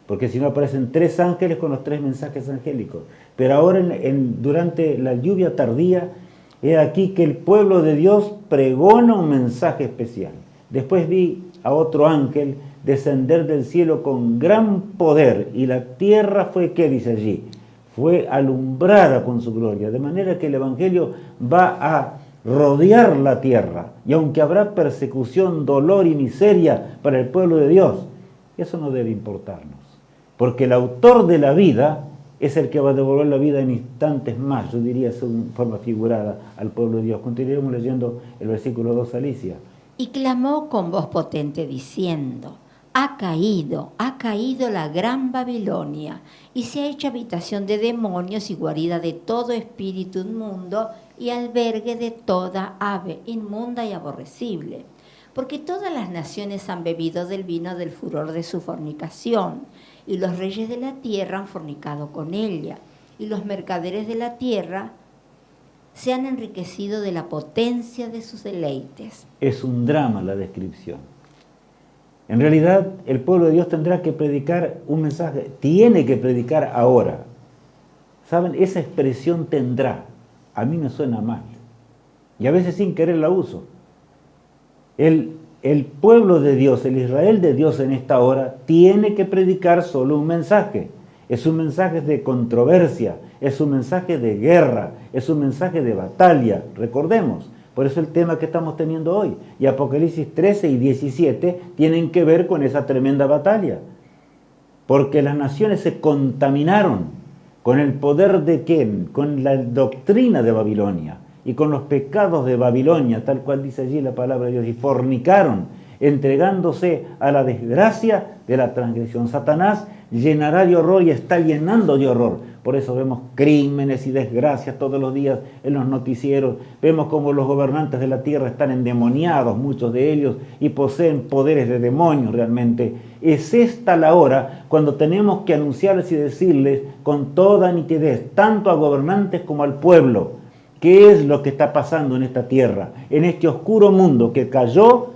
porque si no aparecen 3 ángeles con los 3 mensajes angélicos. Pero ahora durante la lluvia tardía, he aquí que el pueblo de Dios pregona un mensaje especial. Después vi a otro ángel descender del cielo con gran poder, y la tierra fue, ¿qué dice allí? Fue alumbrada con su gloria, de manera que el Evangelio va a rodear la tierra, y aunque habrá persecución, dolor y miseria para el pueblo de Dios, eso no debe importarnos, porque el autor de la vida es el que va a devolver la vida en instantes más, yo diría en forma figurada, al pueblo de Dios. Continuaremos leyendo el versículo 2, Alicia.
Y clamó con voz potente diciendo: ha caído la gran Babilonia, y se ha hecho habitación de demonios y guarida de todo espíritu inmundo y albergue de toda ave inmunda y aborrecible. Porque todas las naciones han bebido del vino del furor de su fornicación, y los reyes de la tierra han fornicado con ella, y los mercaderes de la tierra se han enriquecido de la potencia de sus deleites.
Es un drama la descripción. En realidad, el pueblo de Dios tendrá que predicar un mensaje, tiene que predicar ahora. ¿Saben? Esa expresión tendrá, a mí me suena mal, y a veces sin querer la uso. El pueblo de Dios, el Israel de Dios en esta hora, tiene que predicar solo un mensaje. Es un mensaje de controversia, es un mensaje de guerra, es un mensaje de batalla, recordemos. Por eso el tema que estamos teniendo hoy. Y Apocalipsis 13 y 17 tienen que ver con esa tremenda batalla. Porque las naciones se contaminaron con el poder de ¿quién? Con la doctrina de Babilonia y con los pecados de Babilonia, tal cual dice allí la palabra de Dios, y fornicaron, entregándose a la desgracia de la transgresión. Satanás llenará de horror y está llenando de horror. Por eso vemos crímenes y desgracias todos los días en los noticieros. Vemos cómo los gobernantes de la tierra están endemoniados, muchos de ellos, y poseen poderes de demonios realmente. Es esta la hora cuando tenemos que anunciarles y decirles con toda nitidez, tanto a gobernantes como al pueblo, qué es lo que está pasando en esta tierra, en este oscuro mundo que cayó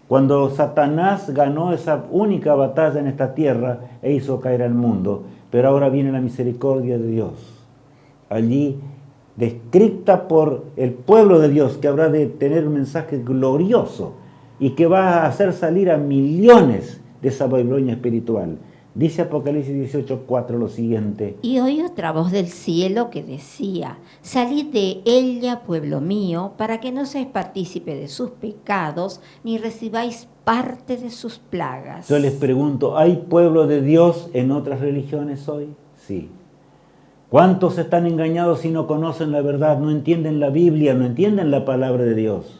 cuando Satanás ganó esa única batalla en esta tierra e hizo caer al mundo. Pero ahora viene la misericordia de Dios, allí descrita por el pueblo de Dios, que habrá de tener un mensaje glorioso y que va a hacer salir a millones de esa Babilonia espiritual. Dice Apocalipsis 18:4 lo siguiente:
Y oí otra voz del cielo que decía: salid de ella, pueblo mío, para que no seáis partícipe de sus pecados, ni recibáis parte de sus plagas.
Yo les pregunto, ¿hay pueblo de Dios en otras religiones hoy? Sí. ¿Cuántos están engañados y no conocen la verdad, no entienden la Biblia, no entienden la palabra de Dios?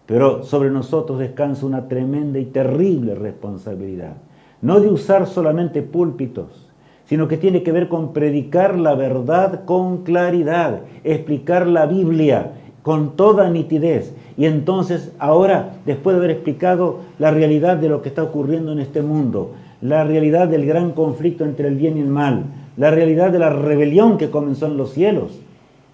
Pero sobre nosotros descansa una tremenda y terrible responsabilidad. No de usar solamente púlpitos, sino que tiene que ver con predicar la verdad con claridad, explicar la Biblia con toda nitidez. Y entonces ahora, después de haber explicado la realidad de lo que está ocurriendo en este mundo, la realidad del gran conflicto entre el bien y el mal, la realidad de la rebelión que comenzó en los cielos,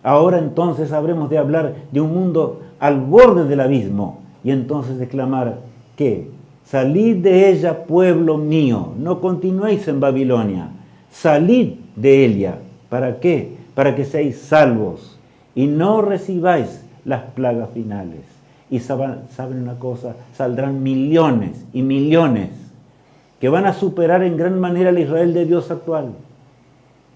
ahora entonces habremos de hablar de un mundo al borde del abismo y entonces exclamar que salid de ella, pueblo mío, no continuéis en Babilonia, salid de ella. ¿Para qué? Para que seáis salvos y no recibáis las plagas finales. Y saben una cosa, saldrán millones y millones que van a superar en gran manera al Israel de Dios actual.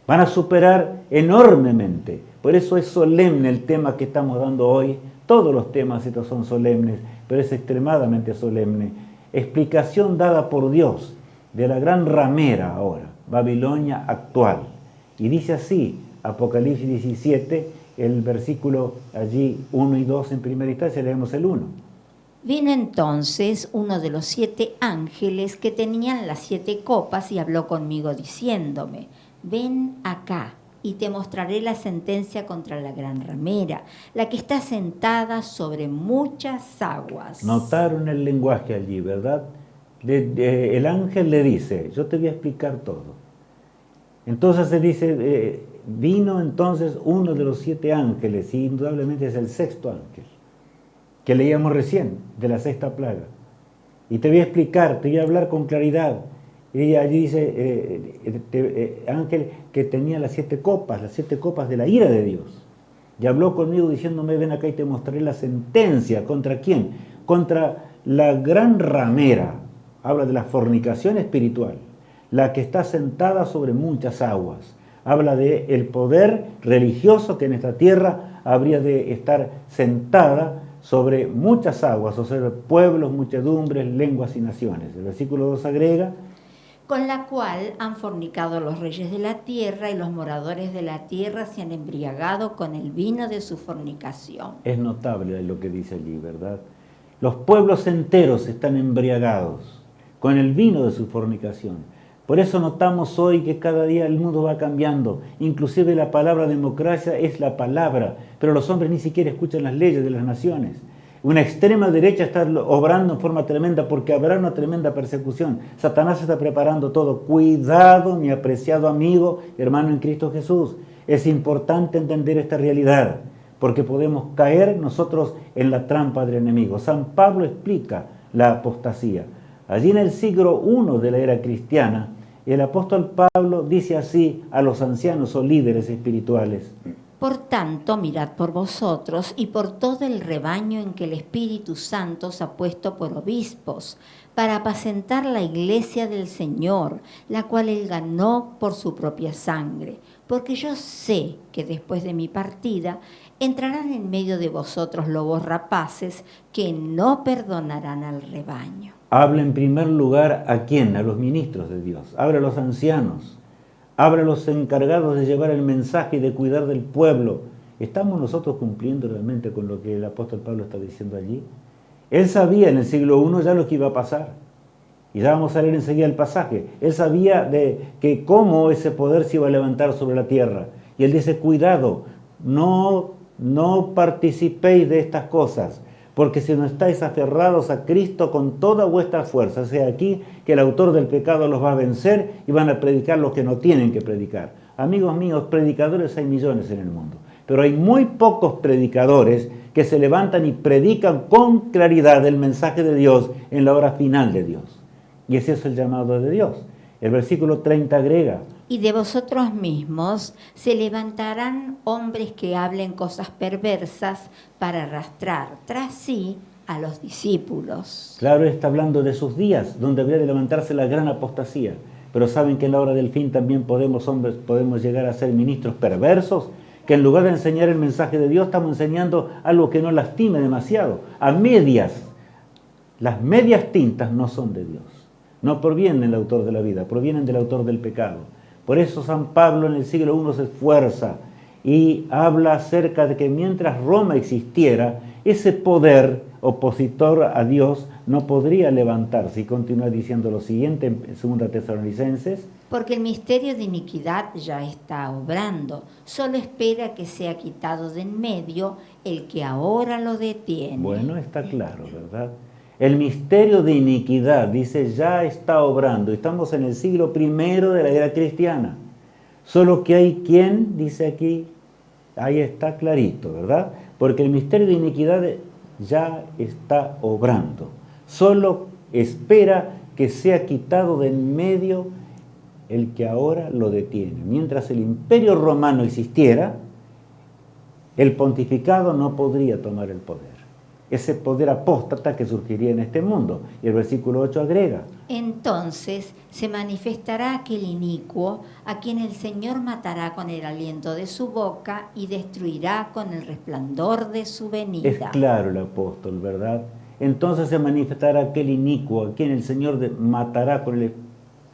Van a superar enormemente. Por eso es solemne el tema que estamos dando hoy. Todos los temas estos son solemnes, pero es extremadamente solemne. Explicación dada por Dios de la gran ramera ahora, Babilonia actual. Y dice así, Apocalipsis 17, el versículo allí 1 y 2 en primera instancia, leemos el 1.
Vino entonces uno de los 7 ángeles que tenían las 7 copas y habló conmigo diciéndome, ven acá y te mostraré la sentencia contra la gran ramera, la que está sentada sobre muchas aguas.
Notaron el lenguaje allí, ¿verdad? El ángel le dice, yo te voy a explicar todo. Entonces se dice, vino entonces uno de los 7 ángeles, y indudablemente es el 6º ángel, que leíamos recién, de la 6ª plaga. Y te voy a explicar, te voy a hablar con claridad. Y allí dice, ángel que tenía las 7 copas de la ira de Dios. Y habló conmigo diciéndome, ven acá y te mostraré la sentencia. ¿Contra quién? Contra la gran ramera. Habla de la fornicación espiritual, la que está sentada sobre muchas aguas. Habla de el poder religioso que en esta tierra habría de estar sentada sobre muchas aguas, o sea, pueblos, muchedumbres, lenguas y naciones. El versículo 2 agrega,
con la cual han fornicado los reyes de la tierra y los moradores de la tierra se han embriagado con el vino de su fornicación.
Es notable lo que dice allí, ¿verdad? Los pueblos enteros están embriagados con el vino de su fornicación. Por eso notamos hoy que cada día el mundo va cambiando. Inclusive la palabra democracia es la palabra, pero los hombres ni siquiera escuchan las leyes de las naciones. Una extrema derecha está obrando en forma tremenda porque habrá una tremenda persecución. Satanás está preparando todo. Cuidado, mi apreciado amigo, hermano en Cristo Jesús. Es importante entender esta realidad porque podemos caer nosotros en la trampa del enemigo. San Pablo explica la apostasía. Allí en el siglo I de la era cristiana, el apóstol Pablo dice así a los ancianos o líderes espirituales.
Por tanto, mirad por vosotros y por todo el rebaño en que el Espíritu Santo os ha puesto por obispos, para apacentar la iglesia del Señor, la cual él ganó por su propia sangre. Porque yo sé que después de mi partida entrarán en medio de vosotros lobos rapaces que no perdonarán al rebaño.
Habla en primer lugar a quién, a los ministros de Dios, habla a los ancianos. Habla a los encargados de llevar el mensaje y de cuidar del pueblo. ¿Estamos nosotros cumpliendo realmente con lo que el apóstol Pablo está diciendo allí? Él sabía en el siglo I ya lo que iba a pasar. Y ya vamos a leer enseguida el pasaje. Él sabía de que cómo ese poder se iba a levantar sobre la tierra. Y él dice, cuidado, no participéis de estas cosas. Porque si no estáis aferrados a Cristo con toda vuestra fuerza, o sea, aquí que el autor del pecado los va a vencer y van a predicar lo que no tienen que predicar. Amigos míos, predicadores hay millones en el mundo, pero hay muy pocos predicadores que se levantan y predican con claridad el mensaje de Dios en la hora final de Dios. Y ese es el llamado de Dios. El versículo 30 agrega,
y de vosotros mismos se levantarán hombres que hablen cosas perversas para arrastrar tras sí a los discípulos.
Claro, está hablando de sus días, donde habría de levantarse la gran apostasía. Pero saben que en la hora del fin también podemos llegar a ser ministros perversos, que en lugar de enseñar el mensaje de Dios, estamos enseñando algo que no lastime demasiado, a medias. Las medias tintas no son de Dios. No provienen del autor de la vida, provienen del autor del pecado. Por eso San Pablo en el siglo I se esfuerza y habla acerca de que mientras Roma existiera, ese poder opositor a Dios no podría levantarse. Y continúa diciendo lo siguiente en 2 Tesalonicenses.
Porque el misterio de iniquidad ya está obrando, solo espera que sea quitado de en medio el que ahora lo detiene.
Bueno, está claro, ¿verdad? El misterio de iniquidad, dice, ya está obrando. Estamos en el siglo I de la era cristiana. Solo que hay quien, dice aquí, ahí está clarito, ¿verdad? Porque el misterio de iniquidad ya está obrando. Solo espera que sea quitado de en medio el que ahora lo detiene. Mientras el imperio romano existiera, el pontificado no podría tomar el poder. Ese poder apóstata que surgiría en este mundo. Y el versículo 8 agrega.
Entonces se manifestará aquel inicuo a quien el Señor matará con el aliento de su boca y destruirá con el resplandor de su venida.
Es claro el apóstol, ¿verdad? Entonces se manifestará aquel inicuo a quien el Señor matará con el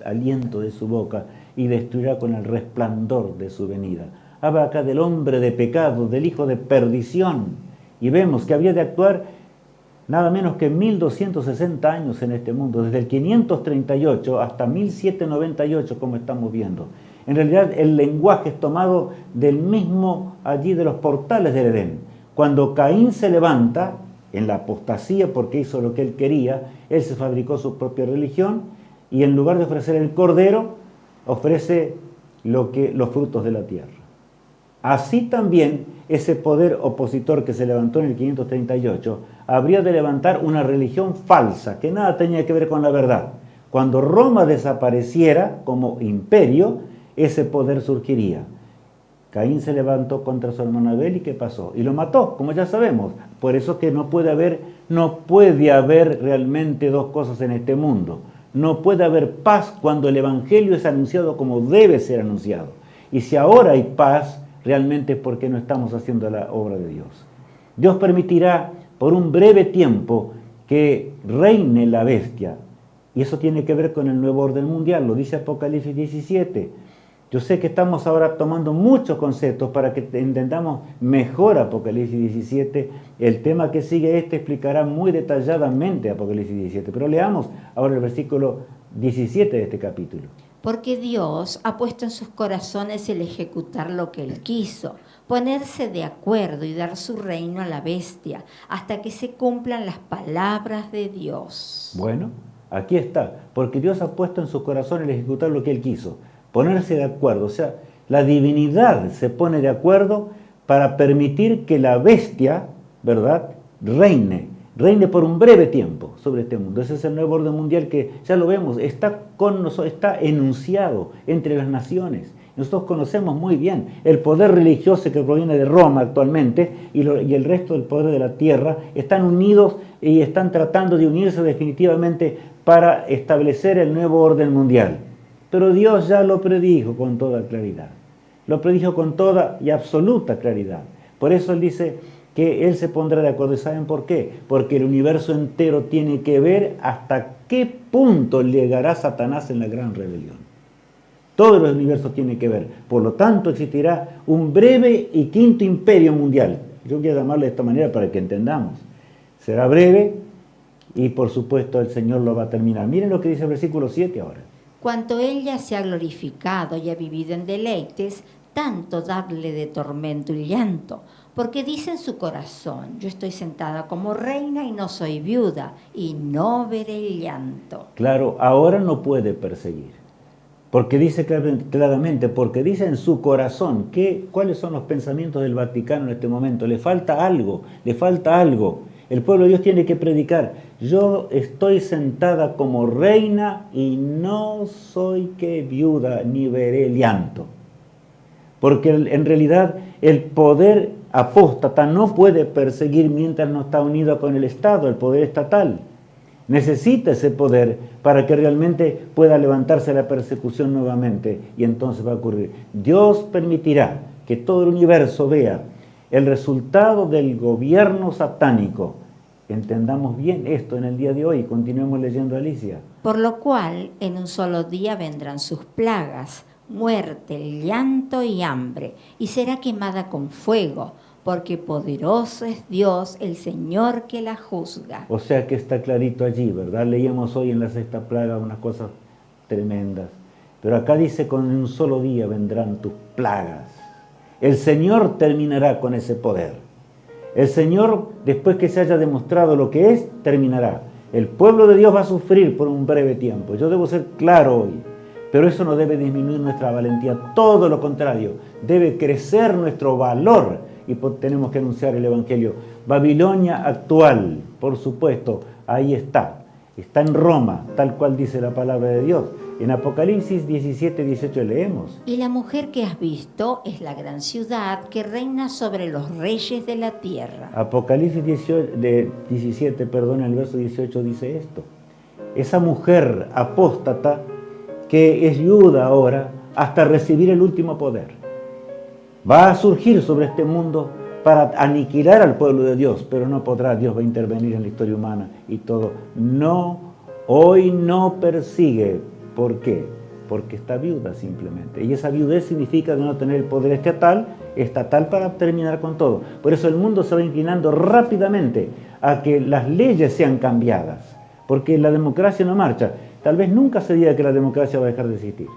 aliento de su boca y destruirá con el resplandor de su venida. Habla acá del hombre de pecado, del hijo de perdición. Y vemos que había de actuar nada menos que 1260 años en este mundo, desde el 538 hasta 1798, como estamos viendo. En realidad el lenguaje es tomado del mismo allí de los portales del Edén. Cuando Caín se levanta en la apostasía porque hizo lo que él quería, él se fabricó su propia religión y en lugar de ofrecer el cordero, ofrece los frutos de la tierra. Así también ese poder opositor que se levantó en el 538 habría de levantar una religión falsa que nada tenía que ver con la verdad. Cuando Roma desapareciera como imperio, ese poder surgiría. Caín se levantó contra su hermano Abel y ¿qué pasó? Y lo mató, como ya sabemos. Por eso es que no puede haber realmente dos cosas en este mundo. No puede haber paz cuando el Evangelio es anunciado como debe ser anunciado. Y si ahora hay paz, realmente es porque no estamos haciendo la obra de Dios. Dios permitirá por un breve tiempo que reine la bestia. Y eso tiene que ver con el nuevo orden mundial, lo dice Apocalipsis 17. Yo sé que estamos ahora tomando muchos conceptos para que entendamos mejor Apocalipsis 17. El tema que sigue explicará muy detalladamente Apocalipsis 17. Pero leamos ahora el versículo 17 de este capítulo.
Porque Dios ha puesto en sus corazones el ejecutar lo que Él quiso, ponerse de acuerdo y dar su reino a la bestia, hasta que se cumplan las palabras de Dios.
Bueno, aquí está, porque Dios ha puesto en su corazón el ejecutar lo que Él quiso, ponerse de acuerdo, o sea, la divinidad se pone de acuerdo para permitir que la bestia, ¿verdad?, reine por un breve tiempo sobre este mundo. Ese es el nuevo orden mundial que ya lo vemos, está con nosotros, está enunciado entre las naciones. Nosotros conocemos muy bien el poder religioso que proviene de Roma actualmente y el resto del poder de la tierra están unidos y están tratando de unirse definitivamente para establecer el nuevo orden mundial. Pero Dios ya lo predijo con toda claridad. Lo predijo con toda y absoluta claridad. Por eso Él dice que Él se pondrá de acuerdo. ¿Y saben por qué? Porque el universo entero tiene que ver hasta qué punto llegará Satanás en la gran rebelión. Todo el universo tiene que ver. Por lo tanto, existirá un breve y quinto imperio mundial. Yo quiero llamarle de esta manera para que entendamos. Será breve y, por supuesto, el Señor lo va a terminar. Miren lo que dice el versículo 7 ahora.
Cuanto Él ya se ha glorificado y ha vivido en deleites, tanto darle de tormento y llanto, porque dice en su corazón, yo estoy sentada como reina y no soy viuda, y no veré el llanto.
Claro, ahora no puede perseguir, porque dice claramente, porque dice en su corazón, ¿cuáles son los pensamientos del Vaticano en este momento? Le falta algo. El pueblo de Dios tiene que predicar, yo estoy sentada como reina y no soy viuda, ni veré llanto. Porque en realidad el poder apóstata no puede perseguir mientras no está unido con el Estado, el poder estatal. Necesita ese poder para que realmente pueda levantarse la persecución nuevamente y entonces va a ocurrir. Dios permitirá que todo el universo vea el resultado del gobierno satánico. Entendamos bien esto en el día de hoy. Continuemos leyendo, Alicia.
Por lo cual, en un solo día vendrán sus plagas, muerte, llanto y hambre, y será quemada con fuego, porque poderoso es Dios, el Señor que la juzga.
O sea que está clarito allí, ¿verdad? Leíamos hoy en la sexta plaga unas cosas tremendas. Pero acá dice, con un solo día vendrán tus plagas. El Señor terminará con ese poder. El Señor, después que se haya demostrado lo que es, terminará. El pueblo de Dios va a sufrir por un breve tiempo. Yo debo ser claro hoy. Pero eso no debe disminuir nuestra valentía. Todo lo contrario. Debe crecer nuestro valor. Y tenemos que anunciar el Evangelio. Babilonia actual, por supuesto, ahí está. Está en Roma, tal cual dice la palabra de Dios. En Apocalipsis 17, 18 leemos.
Y la mujer que has visto es la gran ciudad que reina sobre los reyes de la tierra.
Apocalipsis 17, el verso 18 dice esto. Esa mujer apóstata que es viuda ahora hasta recibir el último poder, va a surgir sobre este mundo para aniquilar al pueblo de Dios, pero no podrá. Dios va a intervenir en la historia humana y todo. No, hoy no persigue. ¿Por qué? porque está viuda simplemente. Y esa viudez significa de no tener el poder estatal para terminar con todo. Por eso el mundo se va inclinando rápidamente a que las leyes sean cambiadas, porque la democracia no marcha. Tal vez nunca se diga que la democracia va a dejar de existir.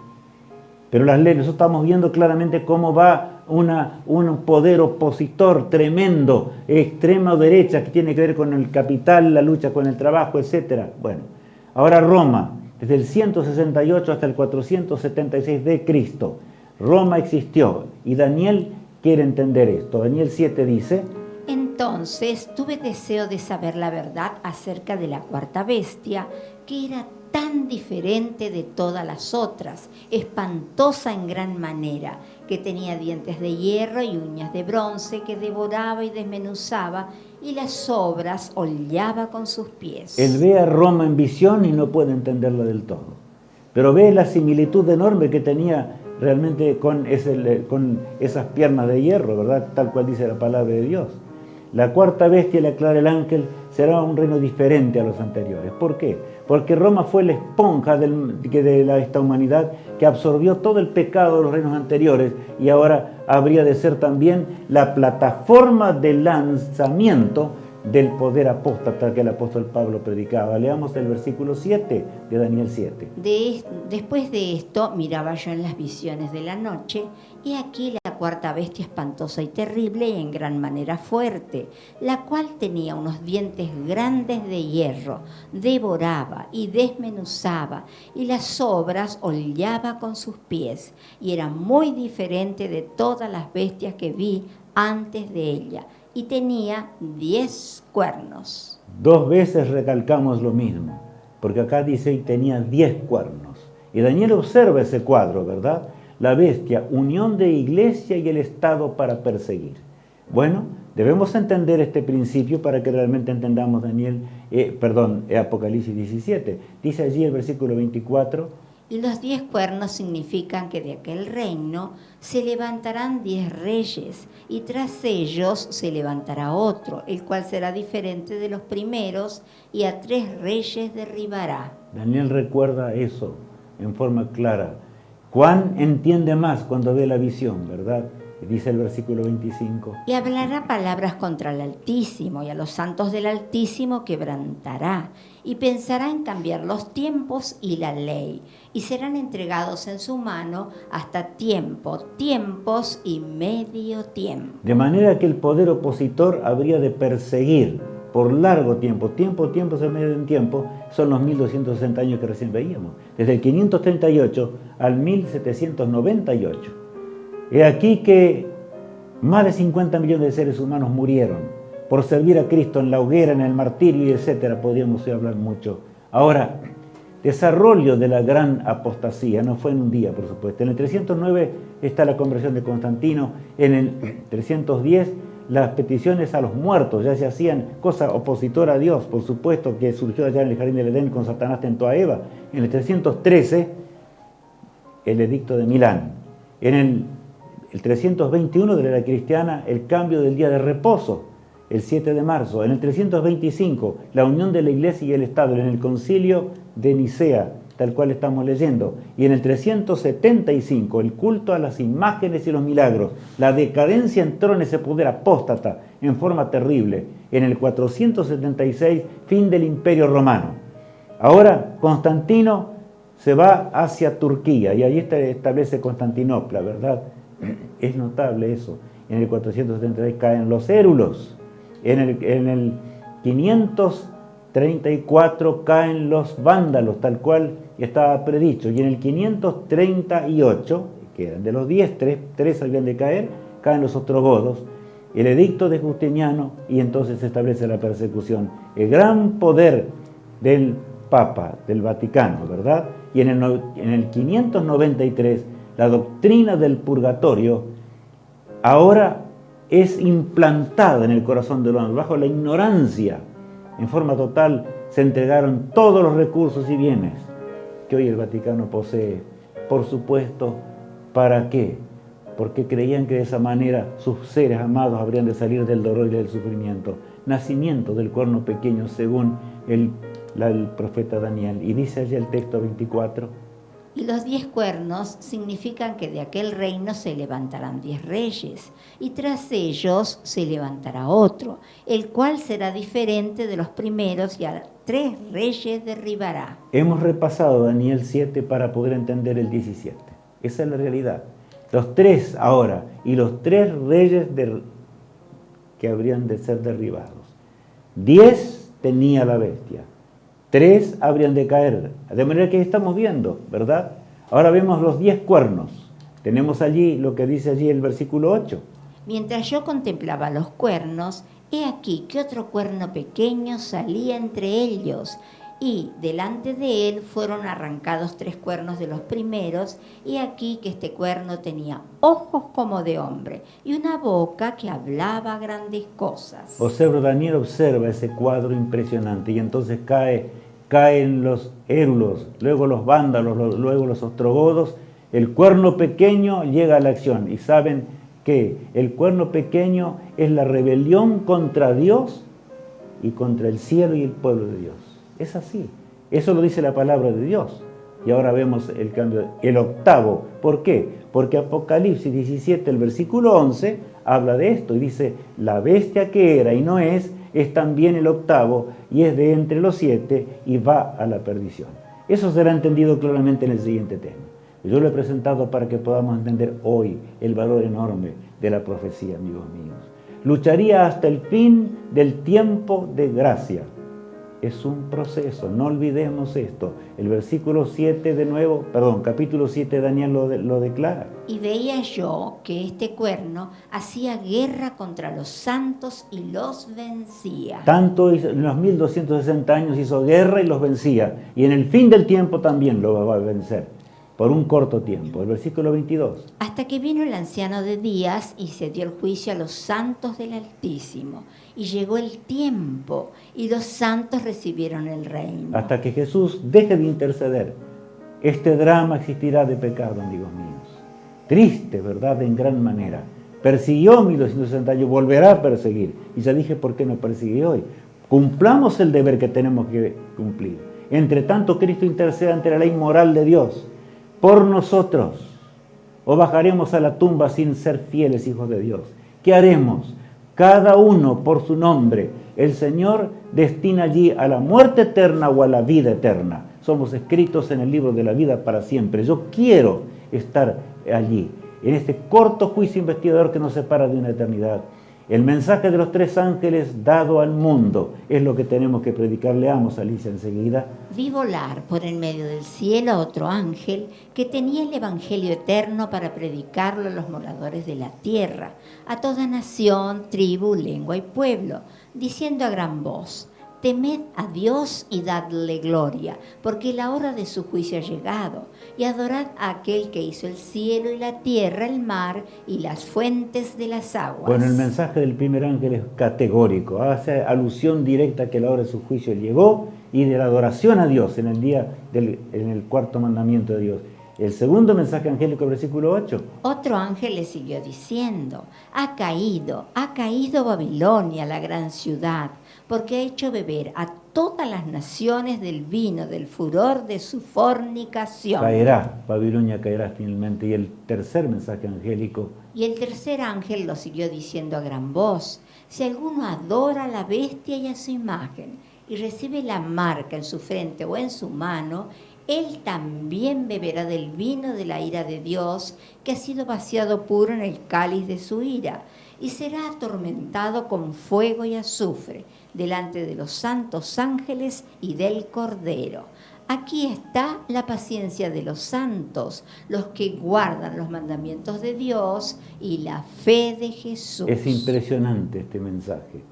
Pero las leyes, nosotros estamos viendo claramente cómo va un poder opositor tremendo, extrema derecha, que tiene que ver con el capital, la lucha con el trabajo, etc. Bueno, ahora Roma, desde el 168 hasta el 476 de Cristo, Roma existió y Daniel quiere entender esto. Daniel 7 dice:
Entonces tuve deseo de saber la verdad acerca de la cuarta bestia, que era tan diferente de todas las otras, espantosa en gran manera, que tenía dientes de hierro y uñas de bronce, que devoraba y desmenuzaba, y las sobras hollaba con sus pies.
Él ve a Roma en visión y no puede entenderla del todo, pero ve la similitud enorme que tenía realmente con esas piernas de hierro, ¿verdad? Tal cual dice la palabra de Dios. La cuarta bestia, le aclara el ángel, será un reino diferente a los anteriores. ¿Por qué? Porque Roma fue la esponja de esta humanidad que absorbió todo el pecado de los reinos anteriores y ahora habría de ser también la plataforma de lanzamiento del poder apóstata que el apóstol Pablo predicaba. Leamos el versículo 7 de Daniel 7.
Después de esto miraba yo en las visiones de la noche, y aquí la cuarta bestia espantosa y terrible y en gran manera fuerte, la cual tenía unos dientes grandes de hierro, devoraba y desmenuzaba, y las sobras hollaba con sus pies, y era muy diferente de todas las bestias que vi antes de ella, y tenía 10 cuernos.
2 veces recalcamos lo mismo, porque acá dice que tenía 10 cuernos. Y Daniel observa ese cuadro, ¿verdad? La bestia, unión de iglesia y el Estado para perseguir. Bueno, debemos entender este principio para que realmente entendamos Apocalipsis 17. Dice allí el versículo 24...
Y los 10 cuernos significan que de aquel reino se levantarán 10 reyes, y tras ellos se levantará otro, el cual será diferente de los primeros, y a 3 reyes derribará.
Daniel recuerda eso en forma clara. Juan entiende más cuando ve la visión, ¿verdad? Dice el versículo 25.
Y hablará palabras contra el Altísimo, y a los santos del Altísimo quebrantará, y pensará en cambiar los tiempos y la ley, y serán entregados en su mano hasta tiempos y medio tiempo.
De manera que el poder opositor habría de perseguir por largo tiempo es el medio de un tiempo, son los 1260 años que recién veíamos, desde el 538 al 1798. He aquí que más de 50 millones de seres humanos murieron por servir a Cristo en la hoguera, en el martirio, etc. Podríamos hablar mucho. Ahora, desarrollo de la gran apostasía, no fue en un día, por supuesto. En el 309 está la conversión de Constantino, en el 310 las peticiones a los muertos, ya se hacían cosa opositora a Dios, por supuesto, que surgió allá en el jardín del Edén con Satanás tentó a Eva. En el 313, el edicto de Milán. En el 321 de la era cristiana, el cambio del día de reposo, el 7 de marzo. En el 325, la unión de la Iglesia y el Estado, en el concilio de Nicea, tal cual estamos leyendo. Y en el 375, el culto a las imágenes y los milagros. La decadencia entró en ese poder apóstata en forma terrible. En el 476, fin del Imperio Romano. Ahora, Constantino se va hacia Turquía y ahí establece Constantinopla, ¿verdad? Es notable eso. En el 476 caen los érulos. En el 534 caen los vándalos, tal cual estaba predicho. Y en el 538, que eran de los 10, tres habían de caer, caen los ostrogodos. El edicto de Justiniano, y entonces se establece la persecución. El gran poder del Papa, del Vaticano, ¿verdad? Y en el 593, la doctrina del purgatorio ahora es implantada en el corazón del hombre. Bajo la ignorancia, en forma total, se entregaron todos los recursos y bienes que hoy el Vaticano posee. Por supuesto, ¿para qué? Porque creían que de esa manera sus seres amados habrían de salir del dolor y del sufrimiento. Nacimiento del cuerno pequeño, según el profeta Daniel. Y dice allí el texto 24.
Y los 10 cuernos significan que de aquel reino se levantarán 10 reyes, y tras ellos se levantará otro, el cual será diferente de los primeros, y a 3 reyes derribará.
Hemos repasado Daniel 7 para poder entender el 17. Esa es la realidad. Los 3 ahora, y los 3 reyes que habrían de ser derribados. 10 tenía la bestia. 3 habrían de caer, de manera que estamos viendo, ¿verdad? Ahora vemos los 10 cuernos. Tenemos allí lo que dice allí el versículo 8.
Mientras yo contemplaba los cuernos, he aquí que otro cuerno pequeño salía entre ellos, y delante de él fueron arrancados 3 cuernos de los primeros, y aquí que este cuerno tenía ojos como de hombre, y una boca que hablaba grandes cosas.
Daniel observa ese cuadro impresionante, y entonces caen los érulos, luego los vándalos, luego los ostrogodos. El cuerno pequeño llega a la acción, y saben que el cuerno pequeño es la rebelión contra Dios y contra el cielo y el pueblo de Dios. Es así, eso lo dice la palabra de Dios. Y ahora vemos el cambio, el octavo. ¿Por qué? Porque Apocalipsis 17, el versículo 11, habla de esto y dice: la bestia que era y no es también el octavo, y es de entre los 7 y va a la perdición. Eso será entendido claramente en el siguiente tema. Yo lo he presentado para que podamos entender hoy el valor enorme de la profecía, amigos míos. Lucharía hasta el fin del tiempo de gracia. Es un proceso, no olvidemos esto. El versículo 7 capítulo 7 de Daniel lo declara.
Y veía yo que este cuerno hacía guerra contra los santos y los vencía.
Tanto en los 1260 años hizo guerra y los vencía. Y en el fin del tiempo también lo va a vencer. Por un corto tiempo. El versículo 22.
Hasta que vino el anciano de días y se dio el juicio a los santos del Altísimo. Y llegó el tiempo y los santos recibieron el reino.
Hasta que Jesús deje de interceder, este drama existirá de pecado, amigos míos. Triste, ¿verdad? En gran manera. Persiguió 1260 años, volverá a perseguir. Y ya dije por qué nos persigue hoy. Cumplamos el deber que tenemos que cumplir. Entre tanto, Cristo intercede ante la ley moral de Dios por nosotros. ¿O bajaremos a la tumba sin ser fieles hijos de Dios? ¿Qué haremos? Cada uno por su nombre. El Señor destina allí a la muerte eterna o a la vida eterna. Somos escritos en el libro de la vida para siempre. Yo quiero estar allí, en este corto juicio investigador que nos separa de una eternidad. El mensaje de los 3 ángeles dado al mundo es lo que tenemos que predicar. Leamos, Alicia, enseguida.
Vi volar por en medio del cielo a otro ángel que tenía el evangelio eterno para predicarlo a los moradores de la tierra, a toda nación, tribu, lengua y pueblo, diciendo a gran voz: temed a Dios y dadle gloria, porque la hora de su juicio ha llegado, y adorad a aquel que hizo el cielo y la tierra, el mar y las fuentes de las aguas.
Bueno, el mensaje del primer ángel es categórico, hace alusión directa a que la hora de su juicio llegó, y de la adoración a Dios en el cuarto mandamiento de Dios. El segundo mensaje angélico, versículo 8.
Otro ángel le siguió diciendo: ha caído Babilonia, la gran ciudad, porque ha hecho beber a todas las naciones del vino del furor de su fornicación.
Babilonia caerá finalmente. Y el tercer mensaje angélico.
Y el tercer ángel lo siguió diciendo a gran voz: si alguno adora a la bestia y a su imagen, y recibe la marca en su frente o en su mano, él también beberá del vino de la ira de Dios, que ha sido vaciado puro en el cáliz de su ira, y será atormentado con fuego y azufre, delante de los santos ángeles y del Cordero. Aquí está la paciencia de los santos, los que guardan los mandamientos de Dios y la fe de Jesús.
Es impresionante este mensaje.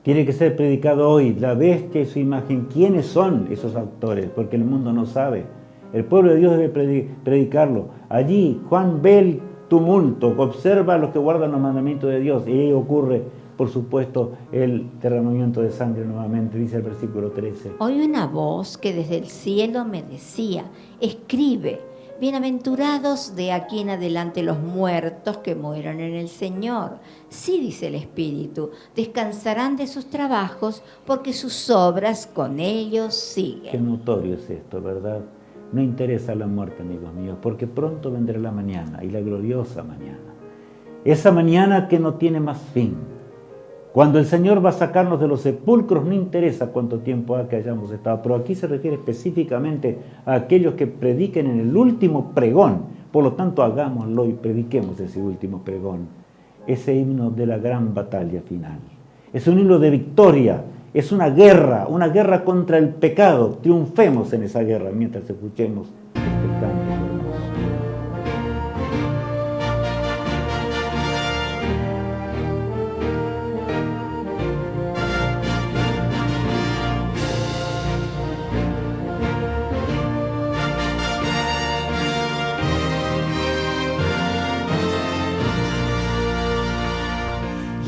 Tiene que ser predicado hoy. La bestia y su imagen. ¿Quiénes son esos actores? Porque el mundo no sabe. El pueblo de Dios debe predicarlo. Allí Juan ve el tumulto, observa a los que guardan los mandamientos de Dios, y ahí ocurre, por supuesto, el derramamiento de sangre nuevamente, dice el versículo 13.
Oí una voz que desde el cielo me decía: escribe, bienaventurados de aquí en adelante los muertos que mueran en el Señor. Sí, dice el Espíritu, descansarán de sus trabajos, porque sus obras con ellos siguen.
Qué notorio es esto, ¿verdad? No interesa la muerte, amigos míos, porque pronto vendrá la mañana, y la gloriosa mañana. Esa mañana que no tiene más fin. Cuando el Señor va a sacarnos de los sepulcros, no interesa cuánto tiempo ha que hayamos estado, pero aquí se refiere específicamente a aquellos que prediquen en el último pregón. Por lo tanto, hagámoslo y prediquemos ese último pregón, ese himno de la gran batalla final. Es un himno de victoria, es una guerra contra el pecado. Triunfemos en esa guerra mientras escuchemos este canto hermoso.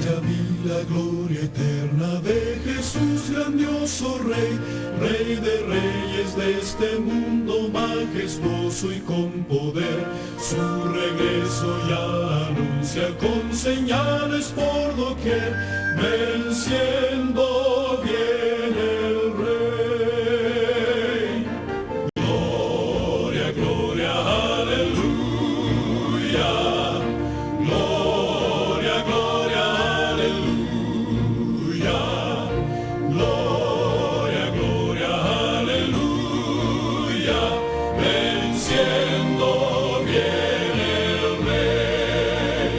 Ya vi la gloria eterna de Jesús, grandioso Rey, Rey de reyes de este mundo, majestuoso y con poder. Su regreso ya anuncia con señales por doquier, venciendo viene el Rey. Gloria, gloria, aleluya. Gloria, gloria, aleluya. Gloria, gloria, aleluya. Venciendo viene el Rey.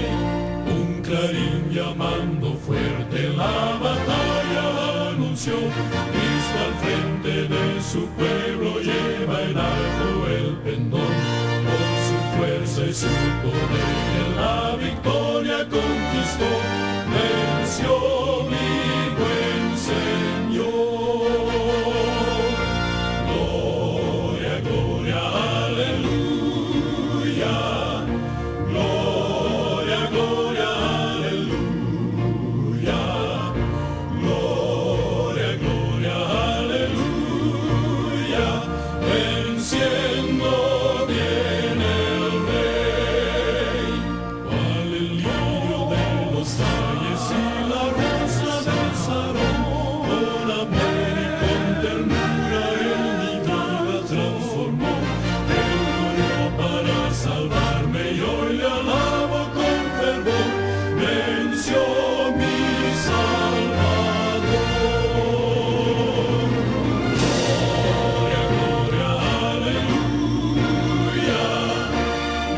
Un clarín llamando fuerte la batalla anunció. Cristo al frente de su pueblo lleva en alto el pendón. Por su fuerza y su poder la victoria conquistó. Venció mi buen Señor. Gloria, gloria, aleluya. Gloria, gloria, aleluya. Gloria, gloria, aleluya. Venciendo viene el Rey. Cual el lirio de los valles y la rosa del Sarón, con amor y con ternura él mi vida transformó. Él murió para salvarme y hoy le alabo con fervor. Venció mi Salvador. Gloria, gloria, aleluya.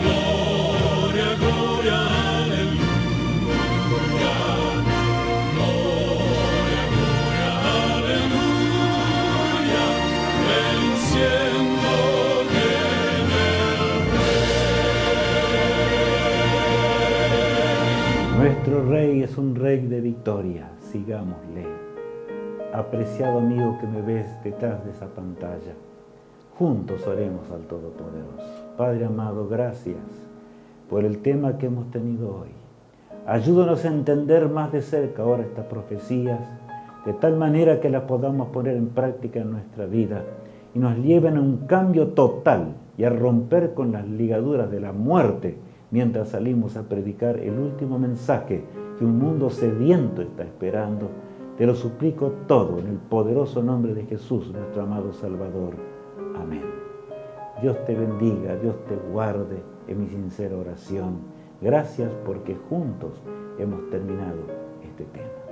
Gloria, gloria, aleluya. Gloria, gloria, aleluya. Venciendo viene el Rey.
Nuestro Rey es un Rey de victoria, sigámosle. Apreciado amigo que me ves detrás de esa pantalla, juntos oremos al Todopoderoso. Padre amado, gracias por el tema que hemos tenido hoy. Ayúdanos a entender más de cerca ahora estas profecías, de tal manera que las podamos poner en práctica en nuestra vida y nos lleven a un cambio total y a romper con las ligaduras de la muerte mientras salimos a predicar el último mensaje que un mundo sediento está esperando. Te lo suplico todo en el poderoso nombre de Jesús, nuestro amado Salvador. Amén. Dios te bendiga, Dios te guarde, en mi sincera oración. Gracias porque juntos hemos terminado este tema.